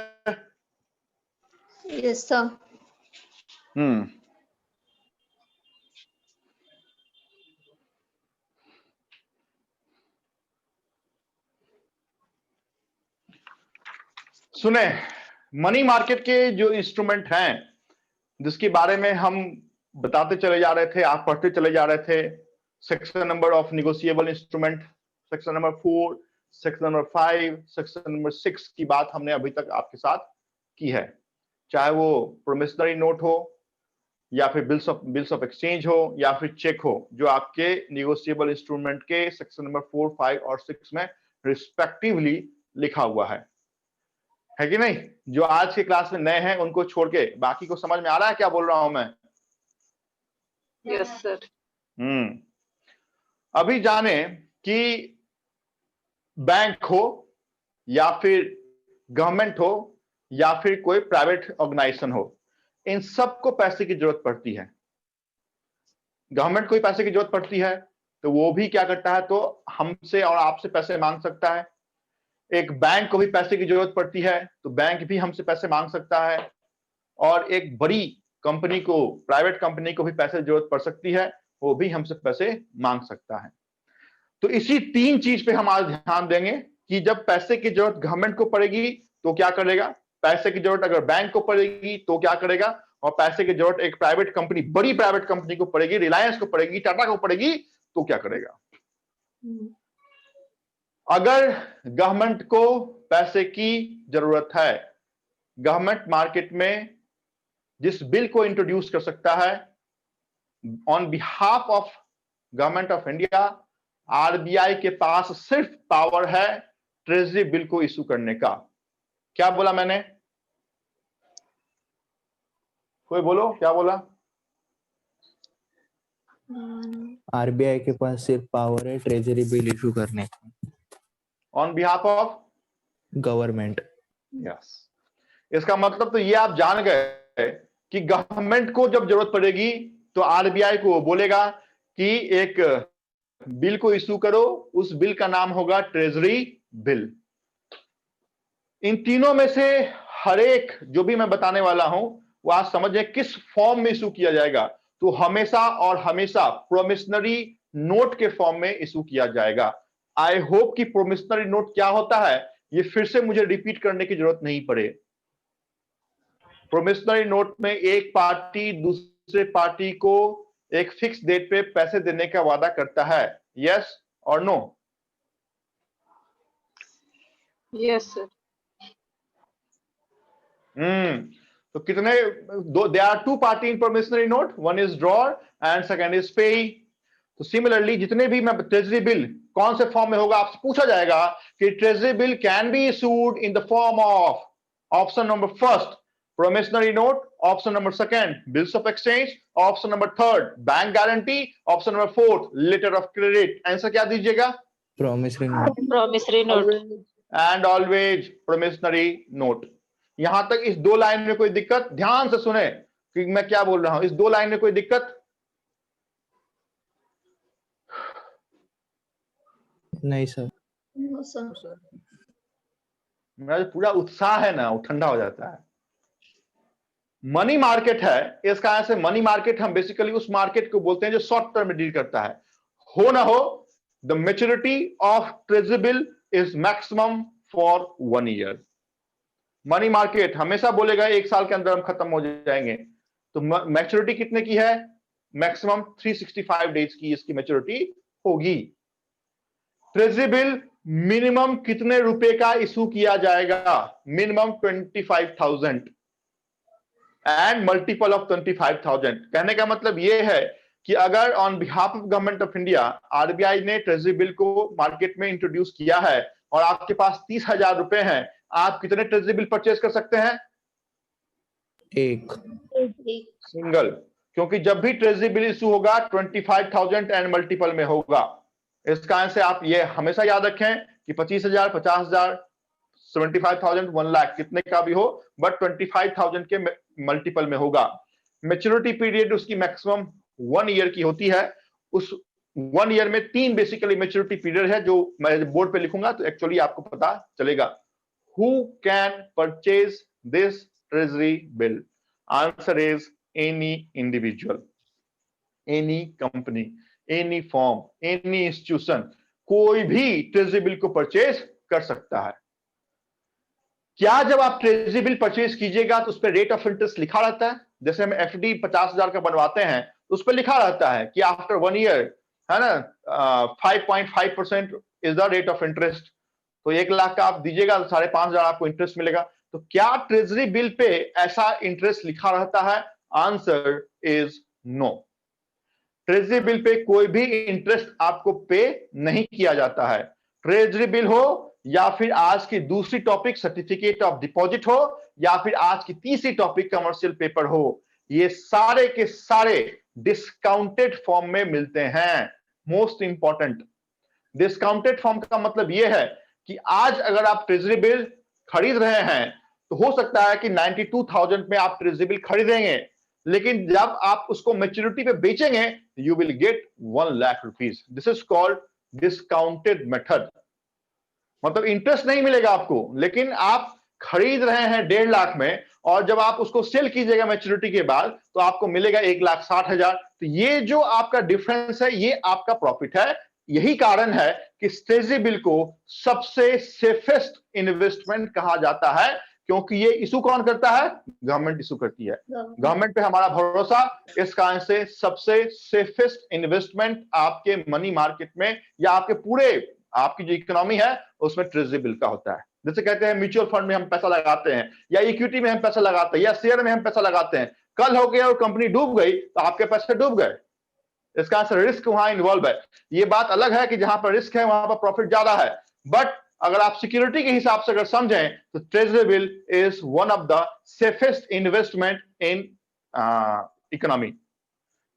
Yes, sir. सुने, मनी मार्केट के जो इंस्ट्रूमेंट हैं जिसके बारे में हम बताते चले जा रहे थे, आप पढ़ते चले जा रहे थे, section number of negotiable instrument, section number 4, section number 5, section number 6 की बात हमने अभी तक आपके साथ की है। चाहे वो प्रोमिसनरी नोट हो या फिर बिल्स ऑफ एक्सचेंज हो या फिर चेक हो, जो आपके निगोशिएबल इंस्ट्रूमेंट के सेक्शन नंबर 4, 5 और 6 में रिस्पेक्टिवली लिखा हुआ है कि नहीं? जो आज के क्लास में नए हैं उनको छोड़ के बाकी को समझ में आ रहा है क्या बोल रहा हूं मैं? Yes, sir. अभी जाने कि बैंक हो या फिर गवर्नमेंट हो या फिर कोई प्राइवेट ऑर्गेनाइजेशन हो, इन सबको पैसे की जरूरत पड़ती है। गवर्नमेंट को ही पैसे की जरूरत पड़ती है तो वो भी क्या करता है, तो हमसे और आपसे पैसे मांग सकता है। एक बैंक को भी पैसे की जरूरत पड़ती है तो बैंक भी हमसे पैसे मांग सकता है, और एक बड़ी कंपनी को, प्राइवेट कंपनी को भी पैसे की जरूरत पड़ सकती है, वो भी हमसे पैसे मांग सकता है। तो इसी 3 चीज पे हम आज ध्यान देंगे कि जब पैसे की जरूरत गवर्नमेंट को पड़ेगी तो क्या करेगा, पैसे की जरूरत अगर बैंक को पड़ेगी तो क्या करेगा, और पैसे की जरूरत एक प्राइवेट कंपनी, बड़ी प्राइवेट कंपनी को पड़ेगी, रिलायंस को पड़ेगी, टाटा को पड़ेगी, तो क्या करेगा। अगर गवर्नमेंट को पैसे की जरूरत है, गवर्नमेंट मार्केट में जिस बिल को इंट्रोड्यूस कर सकता है on behalf of government of India, RBI के पास सिर्फ पावर है ट्रेजरी बिल को इशू करने का। क्या बोला मैंने? कोई बोलो, क्या बोला? आरबीआई के पास सिर्फ पावर है ट्रेजरी बिल इशू करने का on behalf of government. Yes, इसका मतलब तो ये आप जान गए कि गवर्नमेंट को जब जरूरत पड़ेगी तो आरबीआई को बोलेगा कि एक बिल को इशू करो, उस बिल का नाम होगा ट्रेजरी बिल। इन तीनों में से हर एक जो भी मैं बताने वाला हूं वो आज समझिए किस फॉर्म में इशू किया जाएगा, तो हमेशा और हमेशा प्रोमिसनरी नोट के फॉर्म में इशू किया जाएगा। आई होप कि प्रोमिसनरी नोट क्या होता है ये फिर से मुझे रिपीट करने की जरूरत नहीं पड़े। प्रोमिसनरी नोट में एक पार्टी दूसरे पार्टी को एक फिक्स डेट पे पैसे देने का वादा करता है, यस और नो? Yes, sir. तो कितने दो, there are 2 party in promissory note, one is drawer and second is payee। तो सिमिलरली जितने भी मैं ट्रेजरी बिल कौन से फॉर्म में होगा, आपसे पूछा जाएगा कि treasury bill can be issued in the form of option number first promissory note, option number 2 bills of exchange, option number 3 bank guarantee, option number 4 letter of credit। Answer क्या दीजिएगा? Promissory note. Promissory note. And always promissory note. यहां तक इस 2 line में कोई दिक्कत? ध्यान से सुने कि मैं क्या बोल रहा हूं। इस 2 लाइन में कोई दिक्कत? नहीं सर। No, sir. मेरा जो पूरा उत्साह है ना वो ठंडा हो जाता है। मनी मार्केट है, इस कारण से मनी मार्केट हम बेसिकली उस मार्केट को बोलते हैं जो शॉर्ट टर्म में डील करता है। हो ना हो, the maturity of treasury bill is maximum for 1 year. Money market हमेशा बोलेगा 1 साल के अंदर हम खत्म हो जाएंगे, तो मैच्योरिटी कितने की है? मैक्सिमम 365 डेज की इसकी मैच्योरिटी होगी। ट्रेजरी बिल मिनिमम कितने रुपए का इशू किया जाएगा? Minimum 25,000 and multiple of 25,000। कहने का मतलब यह है कि अगर on behalf of government of India RBI ने ट्रेजरी बिल को मार्केट में इंट्रोड्यूस किया है और आपके पास 30,000 रुपए हैं, आप कितने ट्रेजरी बिल परचेज कर सकते हैं? एक सिंगल, क्योंकि जब भी ट्रेजरी बिल इशू होगा 25,000 एंड मल्टीपल में होगा। इस कारण से आप ये हमेशा याद रखें कि 25,000, 50,000, 75,000, 1 लाख कितने का भी हो, बट 25,000 के मल्टीपल में होगा। मैच्योरिटी पीरियड उसकी मैक्सिमम 1 ईयर की होती है। उस 1 ईयर में 3 बेसिकली मैच्योरिटी पीरियड है, जो मैं बोर्ड पे लिखूंगा तो एक्चुअली आपको पता चलेगा। who can purchase this treasury bill? Answer is any individual, any company, any firm, any institution, कोई भी ट्रेजरी बिल को परचेज कर सकता है। क्या जब आप ट्रेजरी बिल परचेज कीजिएगा तो उस पर रेट ऑफ इंटरेस्ट लिखा रहता है? जैसे हम एफडी 50,000 का बनवाते हैं तो उस पर लिखा रहता है कि आफ्टर 1 ईयर, है ना, 5.5% is the rate of interest. तो 1 लाख का आप दीजिएगा तो 5,500 आपको इंटरेस्ट मिलेगा। तो क्या ट्रेजरी बिल पे ऐसा इंटरेस्ट लिखा रहता है? Answer is no. Treasury bill पे कोई भी इंटरेस्ट आपको पे नहीं किया जाता है। ट्रेजरी बिल हो या फिर आज की दूसरी टॉपिक सर्टिफिकेट ऑफ डिपॉजिट हो या फिर आज की तीसरी टॉपिक कमर्शियल पेपर हो, ये सारे के सारे डिस्काउंटेड फॉर्म में मिलते हैं। मोस्ट इंपॉर्टेंट, डिस्काउंटेड फॉर्म का मतलब यह है कि आज अगर आप ट्रेजरी बिल खरीद रहे हैं तो हो सकता है कि 92,000 में आप ट्रेजरी बिल खरीदेंगे, लेकिन जब आप उसको मैच्योरिटी पे बेचेंगे you will get 1 lakh rupees. This is called discounted method. मतलब इंटरेस्ट नहीं मिलेगा आपको, लेकिन आप खरीद रहे हैं 1.5 लाख में और जब आप उसको सेल कीजिएगा मैच्योरिटी के बाद तो आपको मिलेगा 1,60,000। तो ये जो आपका डिफरेंस है ये आपका प्रॉफिट है। यही कारण है कि ट्रेजरी बिल को सबसे सेफेस्ट इन्वेस्टमेंट कहा जाता है, क्योंकि ये इशू कौन करता है? गवर्नमेंट इशू करती है। गवर्नमेंट पे हमारा भरोसा, इस कारण से सबसे सेफेस्ट इन्वेस्टमेंट आपके मनी मार्केट में या आपके पूरे आपकी जो इकोनॉमी है उसमें ट्रेजरी बिल का होता है। जैसे कहते हैं म्यूचुअल फंड में हम पैसा लगाते हैं या इक्विटी में हम पैसा लगाते हैं या शेयर में हम पैसा लगाते हैं, कल हो गया और कंपनी डूब गई तो आपके पैसे डूब गए। इसका आंसर रिस्क वहां इन्वॉल्व है। ये बात अलग है कि जहां पर रिस्क है वहां पर प्रॉफिट ज्यादा है, बट अगर आप सिक्योरिटी के हिसाब से अगर समझें तो treasury bill is one of the safest investment in economy.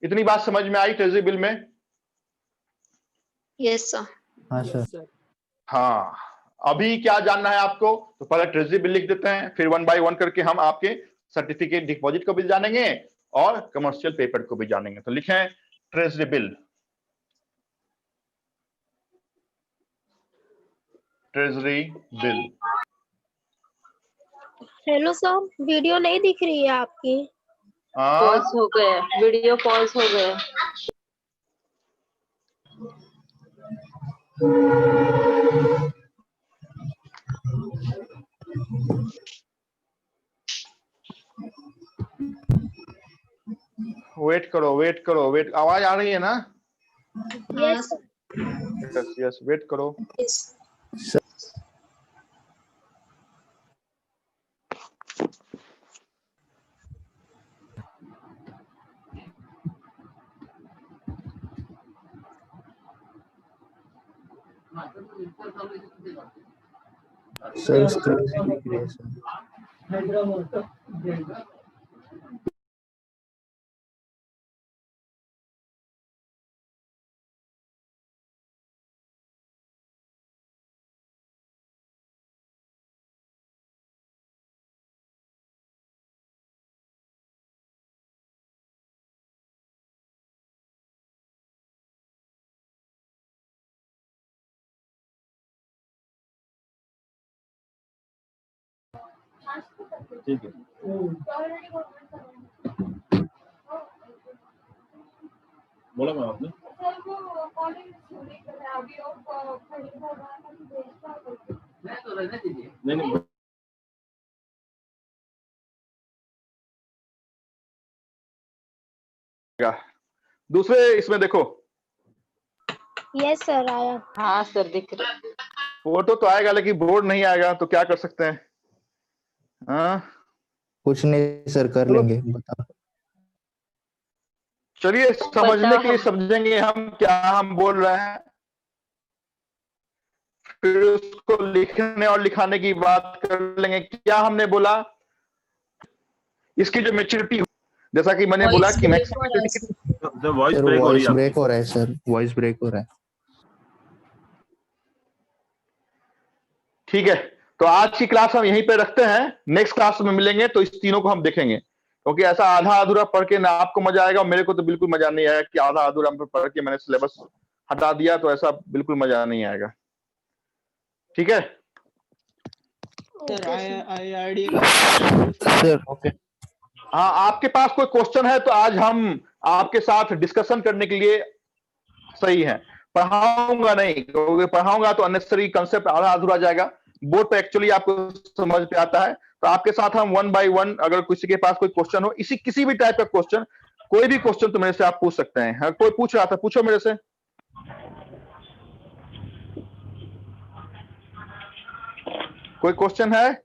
इतनी बात समझ में आई ट्रेजरी बिल में? Yes sir. हाँ सर। हाँ, अभी क्या जानना है आपको? तो पहले ट्रेजरी बिल लिख देते हैं, फिर 1 बाय 1 करके हम आपके सर्टिफिकेट डिपॉजिट को भी जानेंगे और कमर्शियल पेपर को भी जानेंगे। तो लिखें treasury bill. Treasury bill. Hello sir, video नहीं दिख रही है आपकी। पॉज हो गया, वीडियो पॉज हो गया। वेट करो, वेट करो, वेट। आवाज आ रही है ना? यस यस यस, वेट करो। सर स्क्रीन नहीं दिख रही है सर। ठीक है, बोला मैं आपने। नहीं नहीं, दूसरे इसमें देखो। यस सर, आया। हाँ सर, दिख रहा है। फोटो तो आएगा लेकिन बोर्ड नहीं आएगा, तो क्या कर सकते हैं? हाँ कुछ नहीं सर, कर लेंगे। बताओ। चलिए, समझने के लिए समझेंगे हम क्या हम बोल रहे हैं, फिर उसको लिखने और लिखाने की बात कर लेंगे। क्या हमने बोला? इसकी जो मैच्योरिटी, जैसा कि मैंने बोला कि मैक्सिमम वॉइस ब्रेक हो रहा है सर, वॉइस ब्रेक हो रहा है। ठीक है, तो आज की क्लास हम यहीं पे रखते हैं। नेक्स्ट क्लास में मिलेंगे तो इस तीनों को हम देखेंगे, क्योंकि ऐसा आधा अधूरा पढ़ के ना आपको मजा आएगा और मेरे को तो बिल्कुल मजा नहीं आया कि आधा अधूरा पढ़ के मैंने सिलेबस हटा दिया, तो ऐसा बिल्कुल मजा नहीं आएगा। ठीक है, सर IRDA सर ओके, हाँ, आपके पास कोई क्वेश्चन है तो आज हम आपके साथ डिस्कशन करने के लिए सही है। पढ़ाऊंगा नहीं, क्योंकि पढ़ाऊंगा तो अननेसेसरी कंसेप्ट आधा अधूरा जाएगा। बोर्ड पे एक्चुअली आपको समझ पे आता है, तो आपके साथ हम 1 by 1, अगर किसी के पास कोई क्वेश्चन हो, इसी किसी भी टाइप का क्वेश्चन, कोई भी क्वेश्चन तो मेरे से आप पूछ सकते हैं। हाँ, कोई पूछ रहा था, पूछो मेरे से। कोई क्वेश्चन है?